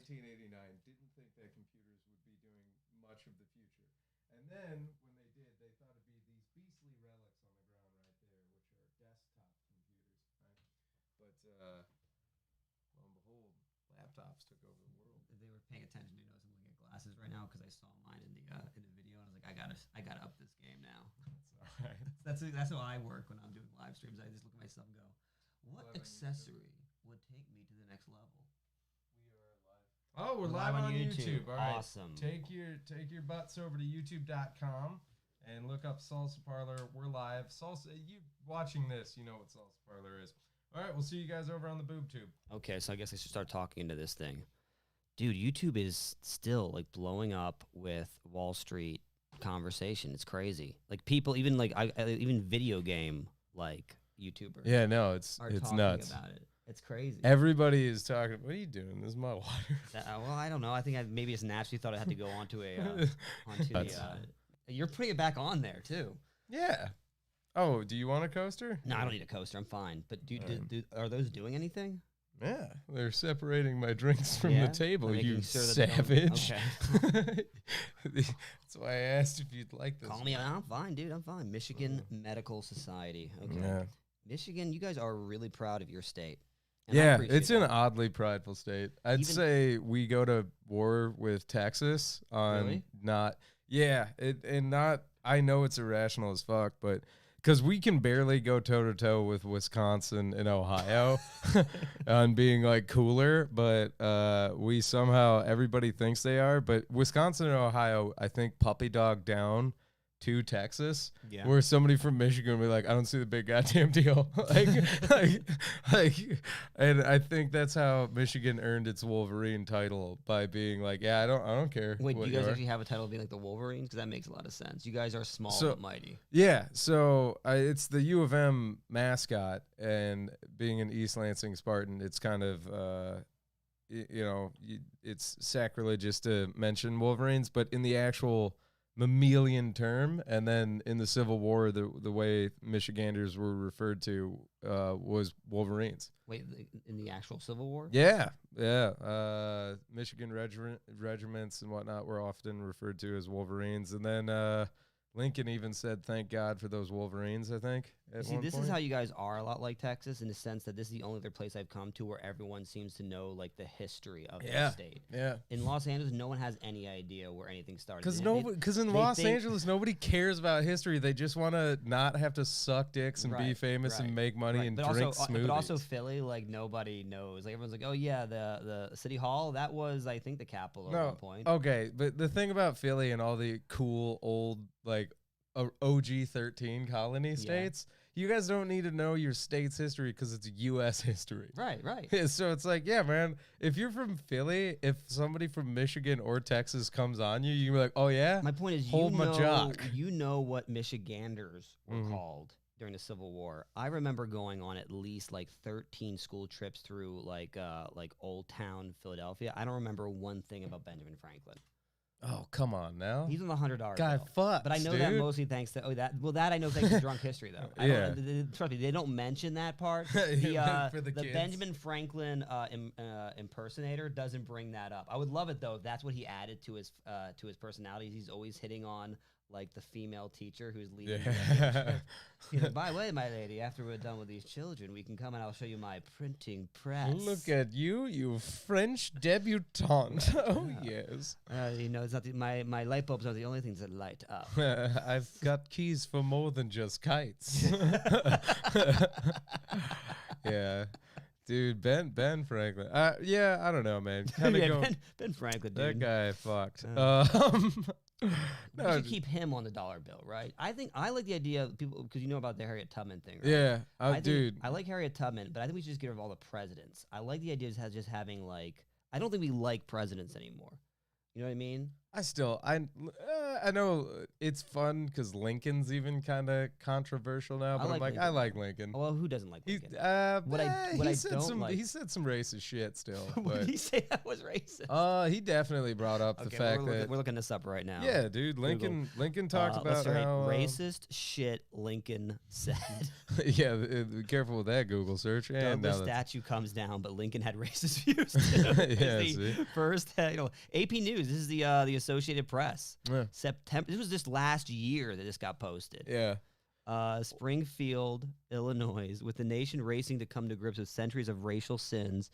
1989, didn't think that computers would be doing much of the future. And then when they did, they thought it'd be these beastly relics on the ground right there, which are desktop computers, right? But lo and behold, laptops took over the world. If they were paying attention, they notice I'm looking at glasses right now because I saw mine in the video, and I was like, I gotta up this game now. That's all right. That's how I work when I'm doing live streams. I just look at myself and go, what Live on accessory would take me to the next level? We are live. Oh, we're live on YouTube. All right. Awesome. Take your butts over to youtube.com and look up Salsa Parlor. We're live. Salsa, you watching this, you know what Salsa Parlor is. All right, we'll see you guys over on the boob tube. Okay, so I guess I should start talking into this thing. Dude, YouTube is still like blowing up with Wall Street conversation. It's crazy. Like people, even like even video game like YouTubers. Yeah, no, it's talking nuts about it. It's crazy. Everybody is talking. What are you doing? This is my water. Well, I don't know. I think maybe it's naturally thought I had to go onto You're putting it back on there too. Yeah. Oh, do you want a coaster? No, I don't need a coaster. I'm fine. But are those doing anything? Yeah, they're separating my drinks from the table, you sure savage. Okay. That's why I asked if you'd like this. Call me. I'm fine, dude. I'm fine. Michigan Medical Society. Okay. Yeah. Michigan, you guys are really proud of your state. Yeah, it's an oddly prideful state. I'd say we go to war with Texas on not. Yeah, I know it's irrational as fuck, but because we can barely go toe to toe with Wisconsin and Ohio on being like cooler, but we somehow everybody thinks they are. But Wisconsin and Ohio, I think, puppy dog down to Texas, where somebody from Michigan will be like, I don't see the big goddamn deal. And I think that's how Michigan earned its Wolverine title by being like, yeah, I don't care. Wait, do you guys actually have a title being like the Wolverines? Because that makes a lot of sense. You guys are small but mighty. Yeah, so it's the U of M mascot, and being an East Lansing Spartan, it's kind of, it's sacrilegious to mention Wolverines, but in the actual mammalian term, and then in the Civil War, the way Michiganders were referred to was Wolverines. Wait, in the actual Civil War? Yeah. Michigan regiments and whatnot were often referred to as Wolverines, and then Lincoln even said, "Thank God for those Wolverines." I think. See, this is how you guys are a lot like Texas, in the sense that this is the only other place I've come to where everyone seems to know like the history of the state. Yeah. In Los Angeles, no one has any idea where anything started. Because in Los Angeles, nobody cares about history. They just want to not have to suck dicks and be famous and make money and drink smoothies. But also Philly, like nobody knows. Like everyone's like, oh yeah, the city hall, that was I think the capital at one point. Okay, but the thing about Philly and all the cool old like OG 13 colony states, you guys don't need to know your state's history because it's U.S. history. Right. So it's like, yeah, man, if you're from Philly, if somebody from Michigan or Texas comes on you, you can be like, oh, yeah? My point is, hold my jock. You know what Michiganders were called during the Civil War. I remember going on at least like 13 school trips through like Old Town Philadelphia. I don't remember one thing about Benjamin Franklin. Oh, come on now. He's on the $100 guy bill. fucks, but I know dude. that mostly thanks to that I know thanks to drunk history though. Trust me, they don't mention that part. For the The kids. Benjamin Franklin impersonator doesn't bring that up. I would love it though if that's what he added to his personality. He's always hitting on like the female teacher who's leading. He's like, by the way, my lady, after we're done with these children, we can come and I'll show you my printing press. Look at you French debutante. Oh, yes. It's not my light bulbs are the only things that light up. I've got keys for more than just kites. Yeah. Dude, Ben Franklin. Yeah, I don't know, man. Ben Franklin, dude. That guy fucked. We should keep him on the dollar bill, right? I like the idea of people, because you know about the Harriet Tubman thing, right? Yeah, dude. I like Harriet Tubman, but I think we should just get rid of all the presidents. I like the idea of just having like, I don't think we like presidents anymore. You know what I mean? I know it's fun because Lincoln's even kind of controversial now, but I like Lincoln. Well, who doesn't like Lincoln? He said some racist shit still. What did he say that was racist? He definitely brought up the fact that we're looking this up right now. Yeah, dude, Lincoln talked about how racist shit Lincoln said. Yeah, be careful with that Google search. And the statue comes down, but Lincoln had racist views too. Yeah, first, AP News. This is the Associated Press. Yeah. September. This was just last year that this got posted. Yeah. Springfield, Illinois, with the nation racing to come to grips with centuries of racial sins,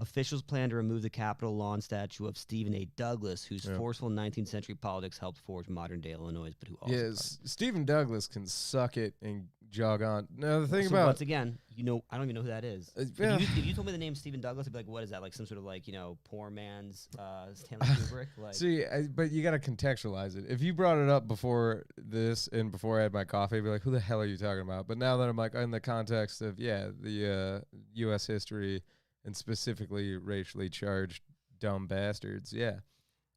officials plan to remove the Capitol lawn statue of Stephen A. Douglas, whose forceful 19th century politics helped forge modern-day Illinois, but who also Stephen Douglas can suck it and jog on. Now the thing about once again, I don't even know who that is. If you told me the name Stephen Douglas, I'd be like, what is that? Like some sort of poor man's Stanley Kubrick? Like, see, but you got to contextualize it. If you brought it up before this and before I had my coffee, I'd be like, who the hell are you talking about? But now that I'm like in the context of the U.S. history and specifically racially charged dumb bastards, I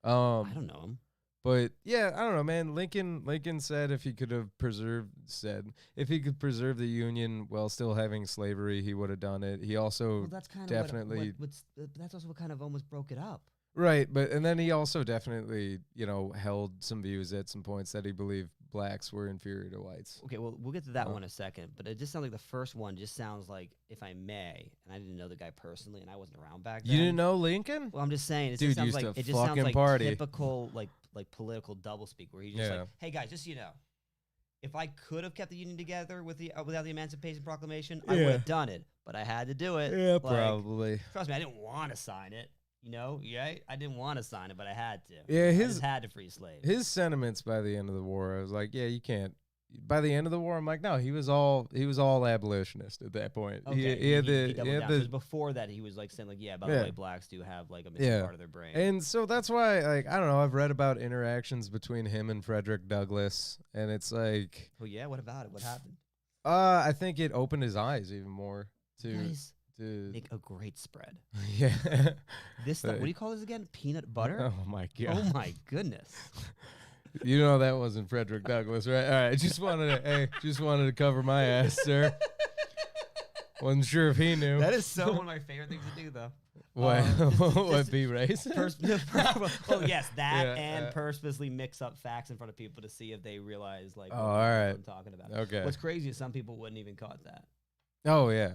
don't know him. But yeah, I don't know, man. Lincoln said if he could preserve the Union while still having slavery, he would have done it. He also that's kind definitely of that's also what kind of almost broke it up. Right, and then he also definitely, held some views at some points that he believed blacks were inferior to whites. Okay, well, we'll get to that one in a second, but it just sounds like the first one just sounds like, if I may, and I didn't know the guy personally, and I wasn't around back then. You didn't know Lincoln? Well, I'm just saying, it Dude just sounds like typical like political doublespeak, where he's just like, hey guys, just so you know, if I could have kept the Union together without the Emancipation Proclamation, I would have done it, but I had to do it. Yeah, probably. Trust me, I didn't want to sign it. I didn't want to sign it, but I had to. Yeah, I just had to free slaves. His sentiments by the end of the war, I was like, yeah, you can't. By the end of the war, I'm like, no, he was all abolitionist at that point. Okay, he doubled down. Because before that, he was like saying, like, by the way, blacks do have like a missing part of their brain. And so that's why, like, I don't know, I've read about interactions between him and Frederick Douglass, and it's like, well, yeah, what about it? What happened? I think it opened his eyes even more to make a great spread. Yeah. This stuff, what do you call this again? Peanut butter? Oh my god. Oh my goodness. You know that wasn't Frederick Douglass, right? All right, just wanted to cover my ass, sir. Wasn't sure if he knew. That is so one of my favorite things to do, though. What? Be racist? Well, yes, that and purposely mix up facts in front of people to see if they realize, like, all right, what I'm talking about. Okay. What's crazy is some people wouldn't even caught that. Oh yeah.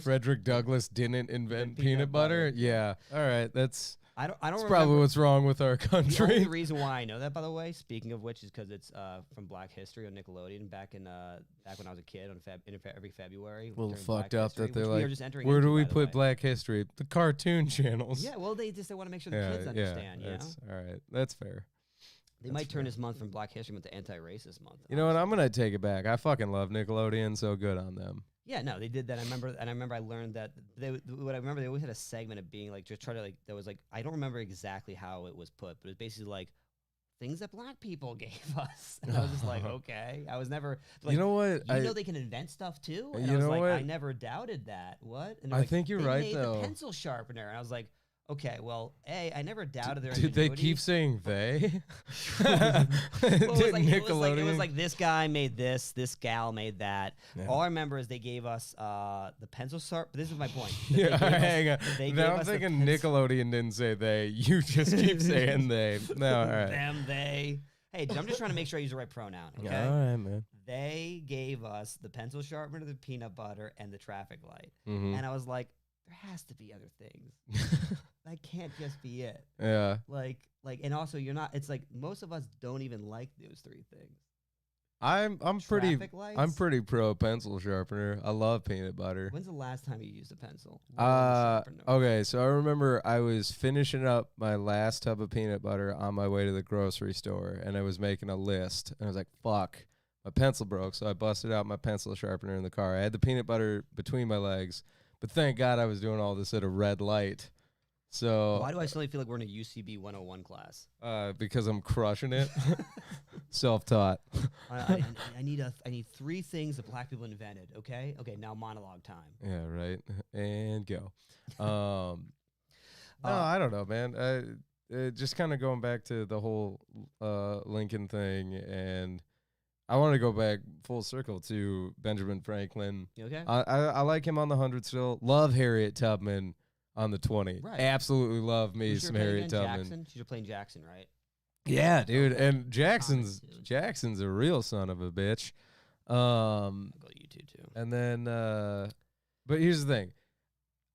Frederick Douglass didn't invent peanut butter. Yeah. All right. That's probably what's wrong with our country. The only reason why I know that, by the way, speaking of which, is because it's from Black History on Nickelodeon back when I was a kid on every February. A little fucked up that they're like, where do we put Black History? The cartoon channels. Yeah. Well, they want to make sure the kids understand. All right. That's fair. They might turn this month from Black History Month to Anti-Racist Month. You know what? I'm gonna take it back. I fucking love Nickelodeon. So good on them. Yeah, no, they did that. I remember I learned that they always had a segment of being like, just try to like, there was like, I don't remember exactly how it was put, but it was basically like things that black people gave us. And I was just like, okay. I was never like, you know what? They can invent stuff too. And I was like, I never doubted that. What? And I think you're right made though. The pencil sharpener, and I was like, okay, well, I never doubted their ingenuity. Did they keep saying they? It was like this guy made this gal made that. Yeah. All I remember is they gave us the pencil sharp. This is my point. Hang on. Now I'm thinking Nickelodeon didn't say they. You just keep saying they. No, all right. Them, they. Hey, I'm just trying to make sure I use the right pronoun, okay? All right, man. They gave us the pencil sharpener, the peanut butter, and the traffic light. And I was like, there has to be other things. That can't just be it. Yeah. Like, and also you're not. It's like most of us don't even like those three things. I'm pretty pro pencil sharpener. I love peanut butter. When's the last time you used a pencil? Okay, so I remember I was finishing up my last tub of peanut butter on my way to the grocery store, and I was making a list, and I was like, "Fuck, my pencil broke," so I busted out my pencil sharpener in the car. I had the peanut butter between my legs, but thank God I was doing all this at a red light. So why do I suddenly feel like we're in a UCB 101 class? Because I'm crushing it. Self-taught. I need three things that black people invented. Okay, now monologue time. Yeah, right. And go. No, I don't know, man. just kind of going back to the whole Lincoln thing, and I want to go back full circle to Benjamin Franklin. You okay? I like him on the 100 still. Love Harriet Tubman on the 20. Right. Absolutely love me some Harriet Tubman. Jackson? She's playing Jackson, right? Yeah, dude. And Jackson's a real son of a bitch. I'll go to YouTube too. And then, but here's the thing.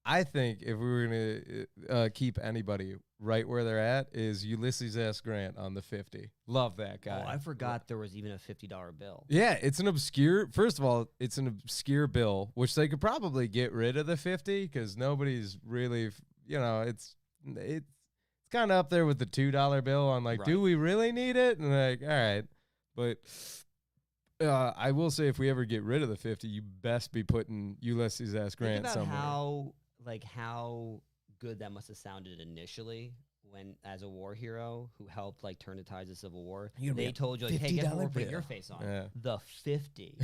I think if we were gonna keep anybody right where they're at, is Ulysses S. Grant on the 50. Love that guy. Oh, I forgot there was even a $50 bill. Yeah, it's an obscure. First of all, it's an obscure bill, which they could probably get rid of the 50 because nobody's really, it's kind of up there with the $2 bill. I'm like, do we really need it? And like, all right, but. I will say, if we ever get rid of the 50, you best be putting Ulysses S. Grant somewhere. How good that must have sounded initially when, as a war hero who helped turn the tides of Civil War, they told you hey, guess what we're putting your face on? Yeah. The 50.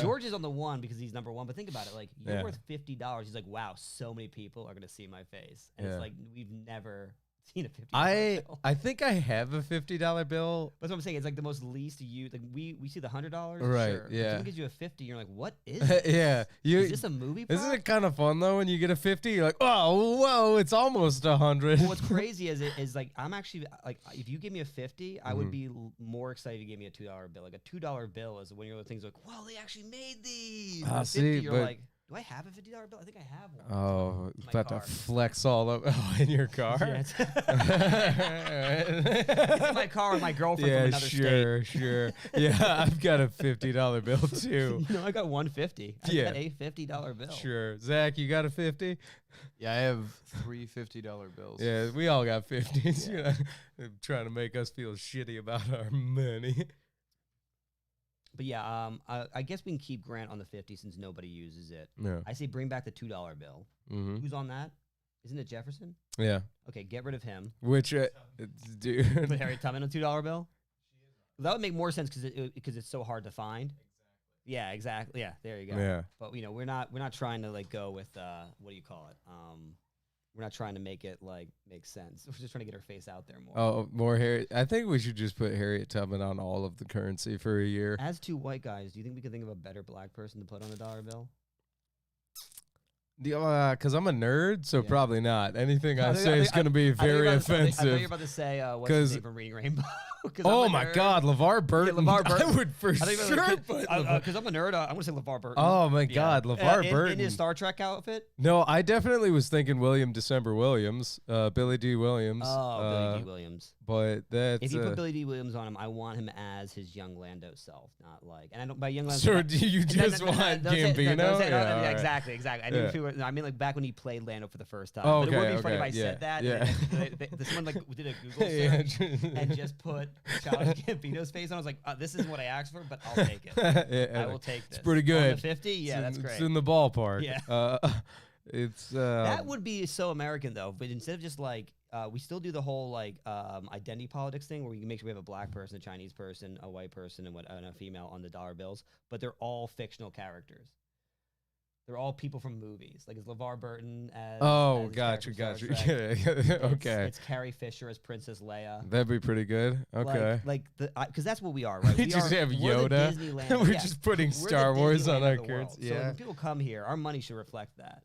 George is on the 1 because he's number 1, but think about it, you're worth $50. He's like, wow, so many people are gonna see my face, and it's like we've never seen a $50 bill. I think I have a $50 bill. That's what I'm saying. It's the most least used. We see the $100. Right. Sure. Yeah. Someone gives you a 50. You're like, what is this? Yeah. Is this a movie prop? Isn't it kind of fun though when you get a 50? You're like, oh, whoa, it's almost 100. Well, what's crazy is I'm actually if you give me a 50, I would be more excited to give me a $2 bill. Like a $2 bill is when you're things well, they actually made these. 50, you're like, do I have a $50 bill? I think I have one. Oh, it's about to flex all up in your car. Yeah, it's in my car with my girlfriend from another state. Sure. Yeah, I've got a $50 bill too. No, I got $150. I got a $50 bill. Sure. Zach, you got a 50? Yeah, I have 3 $50 bills. Yeah, we all got 50s. Yeah. Trying to make us feel shitty about our money. But yeah, I guess we can keep Grant on the 50 since nobody uses it. Yeah. I say bring back the $2 bill. Mm-hmm. Who's on that? Isn't it Jefferson? Yeah. Okay, get rid of him. Which, dude. Put Harriet Tubman on a $2 bill? That would make more sense because it's so hard to find. Yeah, exactly. Yeah, there you go. Yeah. But we're not trying to go with what do you call it? We're not trying to make it make sense. We're just trying to get her face out there more. Oh, more Harriet. I think we should just put Harriet Tubman on all of the currency for a year. As 2 white guys, do you think we could think of a better black person to put on a $1 bill? Because I'm a nerd, so probably not. Anything I say is going to be very offensive. I thought you were about to say, what's his name from Reading Rainbow? Oh my God, LeVar Burton. Yeah, LeVar Burton. I would for sure put because I'm a nerd. I'm gonna say LeVar Burton. Oh my God, LeVar Burton in his Star Trek outfit. No, I definitely was thinking William December Williams, Billy D. Williams. Oh, Billy D. Williams. But that's if you put Billy D. Williams on him, I want him as his young Lando self, not and I don't by young Lando. So do you just want Gambino? Yeah, exactly. I knew I mean back when he played Lando for the first time. Oh, but it would be funny if I said that. Yeah. And someone did a Google search and just put Childish Gambino's face on. I was like, this isn't what I asked for, but I'll take it. I will take this. It's pretty good. On the 50? Yeah, that's great. It's in the ballpark. Yeah. It's that would be so American though. But instead of just we still do the whole identity politics thing where we can make sure we have a black person, a Chinese person, a white person, and a female on the $1 bills, but they're all fictional characters. They're all people from movies. Is LeVar Burton as... Oh, as gotcha. Yeah. Okay. It's Carrie Fisher as Princess Leia. That'd be pretty good. Okay. Because that's what we are, right? We just have Yoda. We're just putting Star Wars on our currency. So when people come here, our money should reflect that.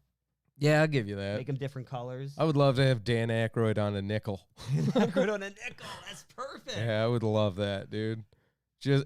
Yeah, I'll give you that. Make them different colors. I would love to have Dan Aykroyd on a nickel. Aykroyd on a nickel. That's perfect. Yeah, I would love that, dude.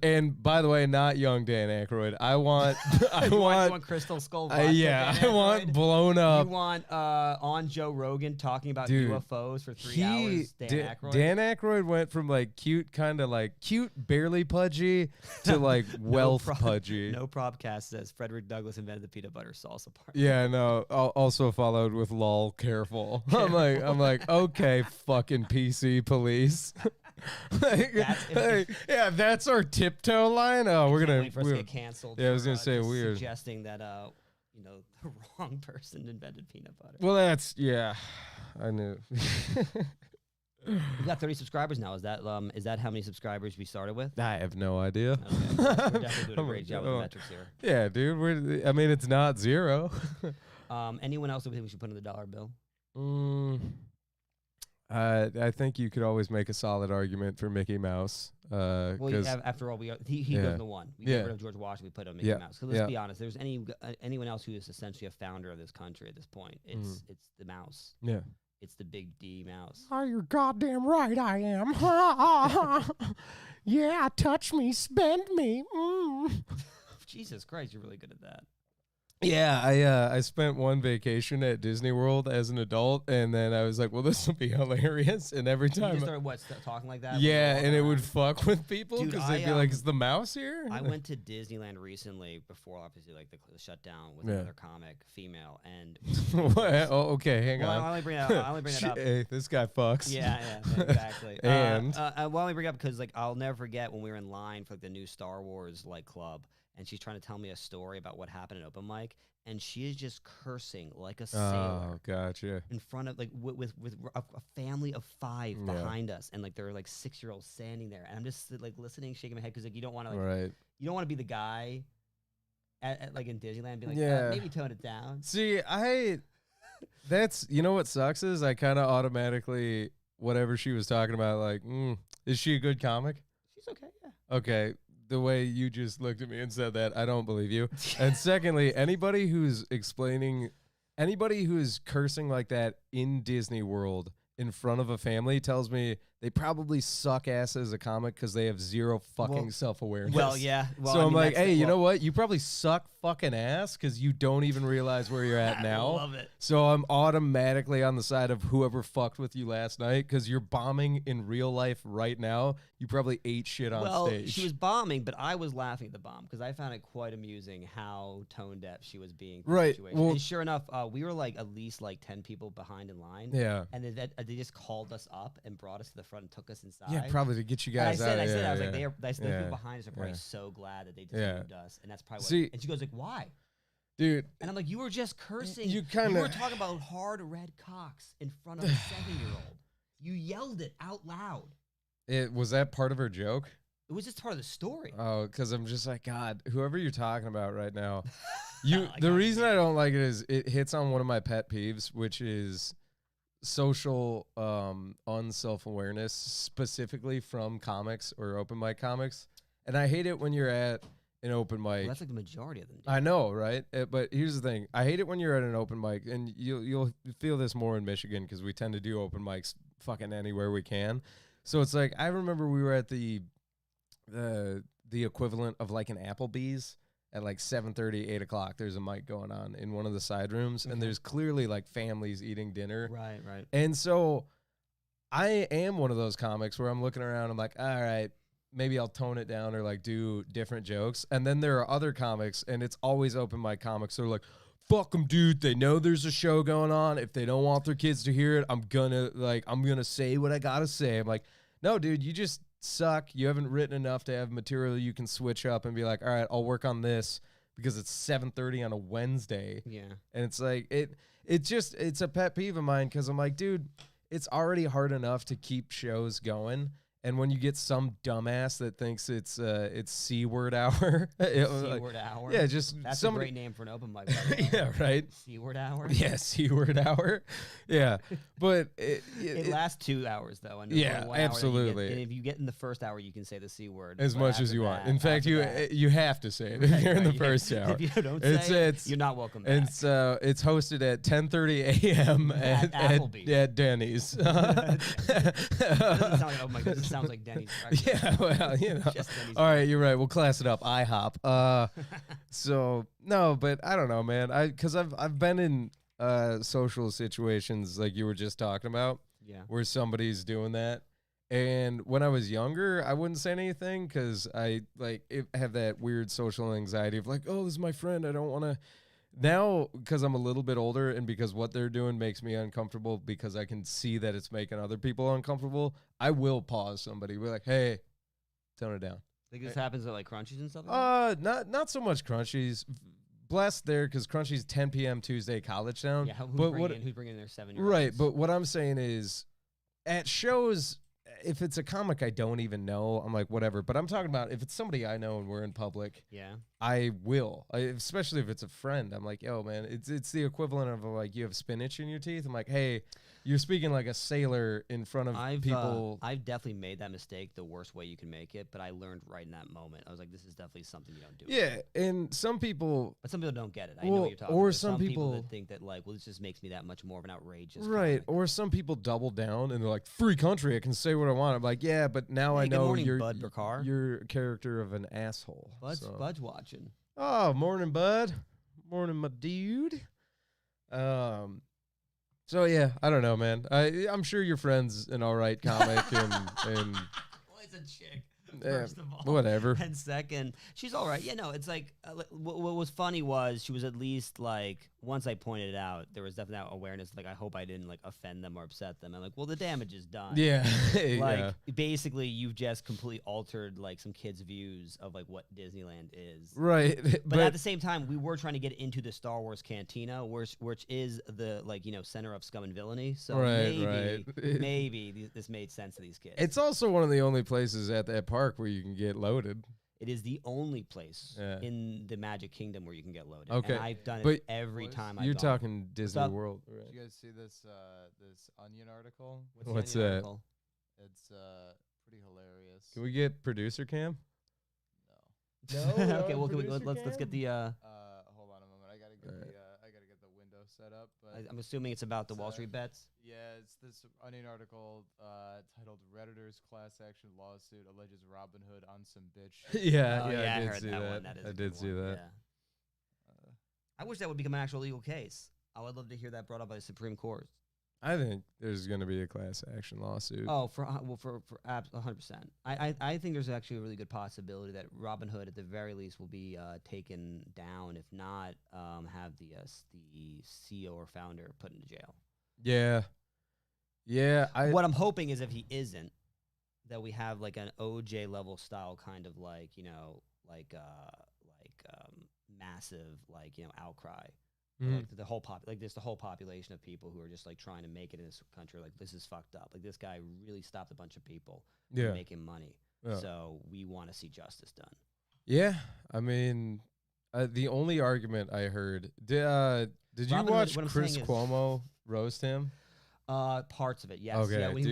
And by the way, not young Dan Aykroyd. I want you want Crystal Skull vodka, I want blown up. You want on Joe Rogan talking about UFOs for 3 hours. Dan Aykroyd went from cute, kind of cute, barely pudgy to wealth pudgy. No Probcast says Frederick Douglass invented the peanut butter salsa parlor. Yeah, no. Also followed with lol, careful. I'm like, okay, fucking PC police. That's our tiptoe line. Oh, we're gonna wait for us to get canceled. Yeah, I was gonna say weird. Suggesting that the wrong person invented peanut butter. Well, I knew. We've got 30 subscribers now. Is that how many subscribers we started with? I have no idea. Okay. We're definitely doing a great job with the metrics here. Yeah, dude. It's not 0. Anyone else that we think we should put on the $1 bill? I think you could always make a solid argument for Mickey Mouse. Well, after all, he goes the one. We get rid of George Washington, we put on Mickey Mouse. Because let's be honest, there's anyone else who is essentially a founder of this country at this point. It's the mouse. Yeah. It's the big D mouse. Oh, you're goddamn right I am. Yeah, touch me, spend me. Jesus Christ, you're really good at that. Yeah, I spent one vacation at Disney World as an adult, and then I was like, well, this will be hilarious. And every time... You just started, talking like that? Yeah, and it would fuck with people because they'd be like, is the mouse here? I went to Disneyland recently before, obviously, like the shutdown with another comic, female, and... okay, hang on. I only bring that up. Hey, this guy fucks. Yeah, exactly. And? Well, I only bring it up because, like, I'll never forget when we were in line for like, the new Star Wars, like, club, and she's trying to tell me a story about what happened at open mic, and she is just cursing like a sailor. Oh, gotcha. In front of, like, with a family of 5 behind us, and, like, there are, like, 6-year-olds standing there, and I'm just, like, listening, shaking my head, because, like, you don't want to, like, you don't want to be the guy at like, in Disneyland, be like, maybe tone it down. See, that's, you know what sucks is I kind of automatically, whatever she was talking about, like, is she a good comic? She's okay, yeah. Okay. The way you just looked at me and said that, I don't believe you. And secondly, anybody who's cursing like that in Disney World in front of a family tells me they probably suck ass as a comic because they have zero fucking self-awareness. Well, yeah. Well, so I'm like, hey, you know what? You probably suck fucking ass because you don't even realize where you're at now. I love it. So I'm automatically on the side of whoever fucked with you last night because you're bombing in real life right now. You probably ate shit on stage. Well, she was bombing, but I was laughing at the bomb because I found it quite amusing how tone deaf she was being. Right. Well, and sure enough, we were like at least like 10 people behind in line. Yeah. And they just called us up and brought us to the front and took us inside. Yeah, probably to get you guys out. I said, I was like, the people behind us are probably so glad that they just moved us, and that's probably what. And she goes like, why? Dude. And I'm like, you were just cursing. You were talking about hard red cocks in front of a 7-year-old. You yelled it out loud. Was that part of her joke? It was just part of the story. Oh, because I'm just like, God, whoever you're talking about right now. The reason I don't like it is it hits on one of my pet peeves, which is social unself-awareness, specifically from comics or open mic comics. And I hate it when you're at an open mic. Well, that's like the majority of them. I know, right? But here's the thing. I hate it when you're at an open mic, and you'll feel this more in Michigan because we tend to do open mics fucking anywhere we can. So it's like, I remember we were at the equivalent of like an Applebee's at like 7:30, 8 o'clock. There's a mic going on in one of the side rooms, and there's clearly like families eating dinner. Right. And so I am one of those comics where I'm looking around, I'm like, all right, maybe I'll tone it down or like do different jokes. And then there are other comics, and it's always open mic comics. They're like, fuck them, dude. They know there's a show going on. If they don't want their kids to hear it, I'm gonna say what I gotta say. I'm like, no, dude, you just suck. You haven't written enough to have material you can switch up and be like, all right, I'll work on this because it's 7:30 on a Wednesday. Yeah. And it's like it's a pet peeve of mine because I'm like, dude, it's already hard enough to keep shows going. And when you get some dumbass that thinks it's C-word hour. C-word hour? Yeah, just that's a great name for an open mic. Yeah, right? C-word hour? Yeah, C-word hour. Yeah. But it lasts 2 hours, though. And yeah, absolutely. And if you get in the first hour, you can say the C-word. As much as you want. In fact, you have to say it if you're in the first hour. If you don't say it, you're not welcome back. It's hosted at 10:30 a.m. at Denny's. It doesn't sound like open mic. This sounds like Denny's. Yeah, well, you know. All right, you're right. We'll class it up. IHOP. So no, but I don't know, man. Because I've been in social situations like you were just talking about. Yeah. Where somebody's doing that, and when I was younger, I wouldn't say anything because I have that weird social anxiety of like, oh, this is my friend. I don't want to. Now, because I'm a little bit older and because what they're doing makes me uncomfortable because I can see that it's making other people uncomfortable, I will pause somebody. We're like, hey, tone it down. Like this happens at like Crunchies and stuff? Not so much Crunchies. Blessed there because Crunchies 10 p.m. Tuesday College Town. Yeah, who's bringing their 7-year-olds? Right, but what I'm saying is at shows, if it's a comic I don't even know, I'm like, whatever. But I'm talking about if it's somebody I know and we're in public, yeah, I will. Especially if it's a friend. I'm like, yo, man, it's the equivalent of like you have spinach in your teeth. I'm like, hey, you're speaking like a sailor in front of people. I've definitely made that mistake the worst way you can make it, but I learned right in that moment. I was like, this is definitely something you don't do. Yeah, and some people, but some people don't get it. I know what you're talking or about. some people that think that like, well, this just makes me that much more of an outrageous. Right, comic. or some people double down and they're like, free country, I can say what I want. I'm like, yeah, but now I Good know morning, you're Bud Bakar. you're a character of an asshole. Bud's watching. Oh, morning, Bud. Morning, my dude. So yeah, I don't know, man. I'm sure your friend's an all right comic, and Well, it's a chick. First of all, whatever. And second, she's all right. Yeah, no, it's like what was funny was she was at least like once I pointed it out, there was definitely that awareness. Like I hope I didn't like offend them or upset them. And like, well, the damage is done. Yeah, like basically, you've just completely altered like some kids' views of like what Disneyland is. Right, but at the same time, we were trying to get into the Star Wars Cantina, which is the like center of scum and villainy. So maybe this made sense to these kids. It's also one of the only places at that park where you can get loaded. It is the only place in the Magic Kingdom where you can get loaded. Okay, and I've done it every time. You're talking Disney World. Right? Did you guys see this this Onion article? What's that? Article? It's pretty hilarious. Can we get producer cam? No. Okay, well, let's get the. Hold on a moment. I gotta get the window set up. But I'm assuming it's about the Wall Street bets. Yeah, it's this Onion article titled "Redditors Class Action Lawsuit Alleges Robin Hood on Some Bitch." I I did heard see that. that. I did see that. Yeah. I wish that would become an actual legal case. I would love to hear that brought up by the Supreme Court. I think there's going to be a class action lawsuit. Oh, for 100%. I think there's actually a really good possibility that Robin Hood, at the very least, will be taken down. If not, have the CEO or founder put into jail. Yeah. What I'm hoping is if he isn't, that we have like an OJ level style kind of like massive outcry. Like the whole there's the whole population of people who are just like trying to make it in this country. Like this is fucked up. Like this guy really stopped a bunch of people from making money. Yeah. So we want to see justice done. Yeah, I mean, the only argument I heard did you watch Chris Cuomo roast him? Parts of it, yes. Okay, yeah, with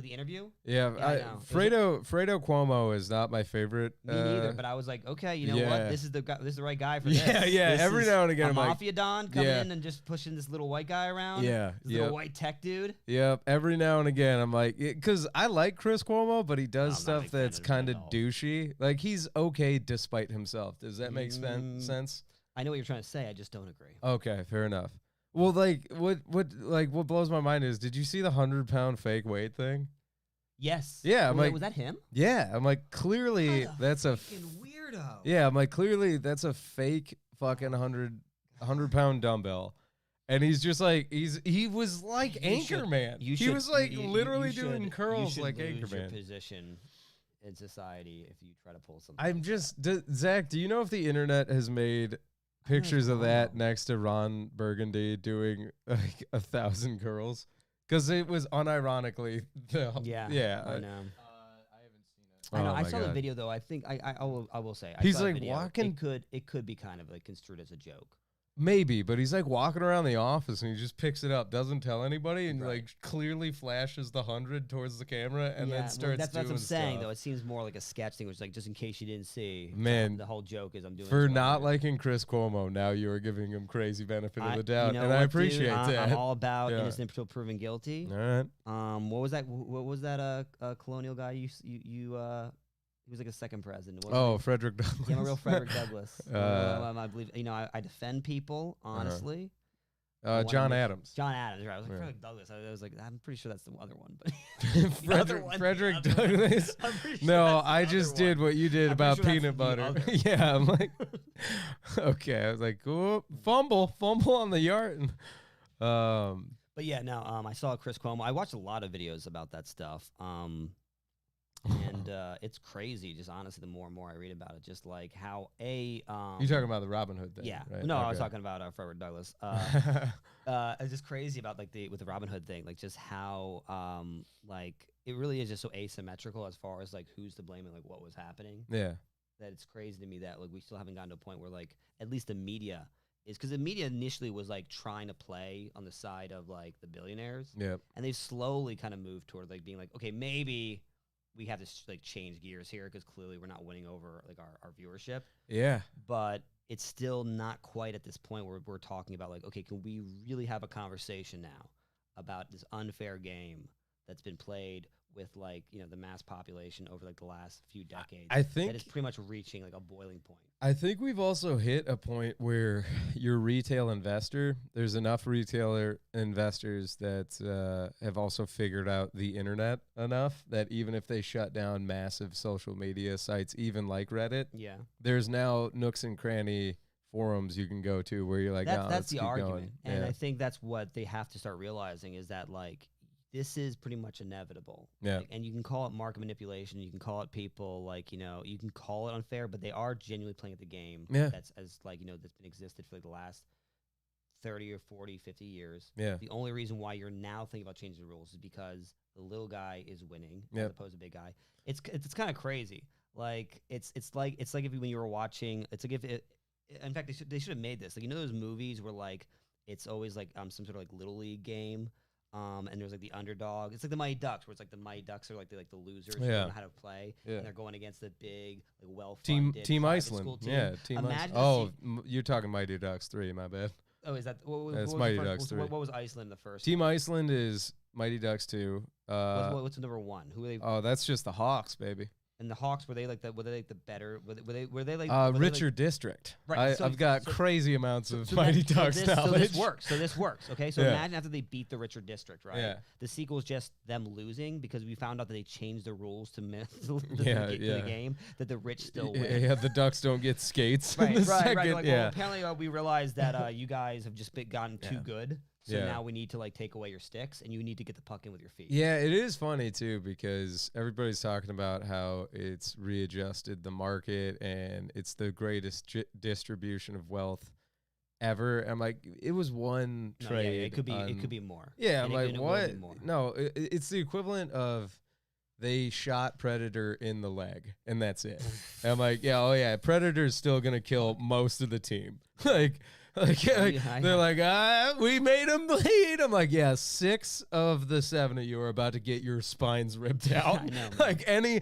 the interview. Yeah, Fredo Cuomo is not my favorite. Me neither. But I was like, okay, you know what? This is the guy. This is the right guy for this. Yeah. This every now and again, a I'm mafia don coming in and just pushing this little white guy around. Yeah, this little white tech dude. Yep. Every now and again, I'm like, because I like Chris Cuomo, but he does stuff that's kind of douchey. Like he's okay despite himself. Does that make sense? I know what you're trying to say. I just don't agree. Okay, fair enough. Well, like, what blows my mind is, did you see the 100-pound fake weight thing? Yes. Yeah, I'm like, was that him? Yeah, I'm like, clearly that's a weirdo. Yeah, I'm like, clearly that's a fake fucking 100-pound dumbbell, and he's just like, he was like Anchorman. He was like literally doing curls like Anchorman. Your position in society if you try to pull something. I'm just Zach. Do you know if the internet has made pictures of that next to Ron Burgundy doing like 1,000 curls? Because it was unironically I know. I haven't seen it. I know. I saw the video though. I think I will say he's like walking. It could be kind of like construed as a joke. Maybe, but he's like walking around the office and he just picks it up, doesn't tell anybody, and like clearly flashes the 100 towards the camera, and then starts that's doing what I'm saying stuff. Though. It seems more like a sketch thing, which is like just in case you didn't see. Man, the whole joke is I'm doing for not liking Chris Cuomo. Now you are giving him crazy benefit of the doubt, and I appreciate that. I'm all about innocent until proven guilty. All right. What was that? What was that? Colonial guy you he was like a second president. Frederick Douglass. Yeah, I'm a real Frederick Douglass. I believe, I defend people, honestly. John Adams. John Adams, right. I was like, Frederick Douglass. I was like, I'm pretty sure that's the other one. But Frederick Douglass? No, I just did what you did about peanut butter. Yeah, I'm like, okay. I was like, oh, fumble on the yard. But yeah, no, I saw Chris Cuomo. I watched a lot of videos about that stuff. And it's crazy, just honestly, the more and more I read about it, just like how you're talking about the Robin Hood thing, yeah. right? No, I was talking about Frederick Douglass. It's just crazy about like with the Robin Hood thing, like just how like it really is just so asymmetrical as far as like who's to blame and like what was happening. Yeah. That it's crazy to me that like we still haven't gotten to a point where like at least the media is because the media initially was like trying to play on the side of like the billionaires, Yep. and they've slowly kind of moved toward like being like, okay, maybe we have to like change gears here because clearly we're not winning over like our viewership. Yeah. But it's still not quite at this point where we're talking about like, okay, can we really have a conversation now about this unfair game that's been played with like, you know, the mass population over like the last few decades? I think that is pretty much reaching like a boiling point. I think we've also hit a point where your retail investor, there's enough retailer investors that have also figured out the internet enough that even if they shut down massive social media sites, even like Reddit, Yeah, there's now nooks and cranny forums you can go to where you're like, that's no, that's let's the keep argument, going. and Yeah. I think that's what they have to start realizing is that like this is pretty much inevitable. Yeah. Like, and you can call it market manipulation, you can call it people like, you know, you can call it unfair, but they are genuinely playing at the game. Yeah. That's as like, you know, that's been existed for like the last 30 or 40, 50 years. Yeah. The only reason why you're now thinking about changing the rules is because the little guy is winning as Yep. opposed to big guy. It's kind of crazy. Like it's like if when you were watching, it's like if it, in fact they should have made this. Like, you know those movies where like it's always like some sort of like little league game. And there's like the underdog. It's like the Mighty Ducks, where it's like the Mighty Ducks are like the losers who Yeah. don't know how to play, Yeah. and they're going against the big, like Team well-funded Team private Iceland. school team. Yeah, Team Imagine Iceland. the Oh, you're talking Mighty Ducks 3, my bad. Oh, is that what That's was Mighty the first, Ducks 3. what was Iceland in the first? Team Iceland is Mighty Ducks 2. What's the number one? Who are they? Oh, that's just the Hawks, baby. And the Hawks, were they like the better? Were they like Richard District. Right, so- I've got so- crazy amounts of so Mighty that- Ducks knowledge. So this works. Okay, so Yeah. imagine after they beat the Richard District, right? Yeah. The sequel is just them losing because we found out that they changed the rules to Yeah, the yeah. game that the rich still Yeah, win. yeah, the Ducks don't get skates. Right, in the right. second, Like, yeah. well, apparently we realized that you guys have just gotten too Yeah. good, so Yeah. now we need to like take away your sticks, and you need to get the puck in with your feet. Yeah, it is funny too because everybody's talking about how it's readjusted the market and it's the greatest distribution of wealth ever. I'm like, it was one No, trade. yeah, it could be more. Yeah, And I'm like, it will what? be more. No, it's the equivalent of they shot Predator in the leg and that's it. And I'm like, yeah, oh yeah, Predator's still gonna kill most of the team. Yeah, They're like, we made him bleed. I'm like, yeah, 6 of the 7 of you are about to get your spines ripped out. I know, man. Like any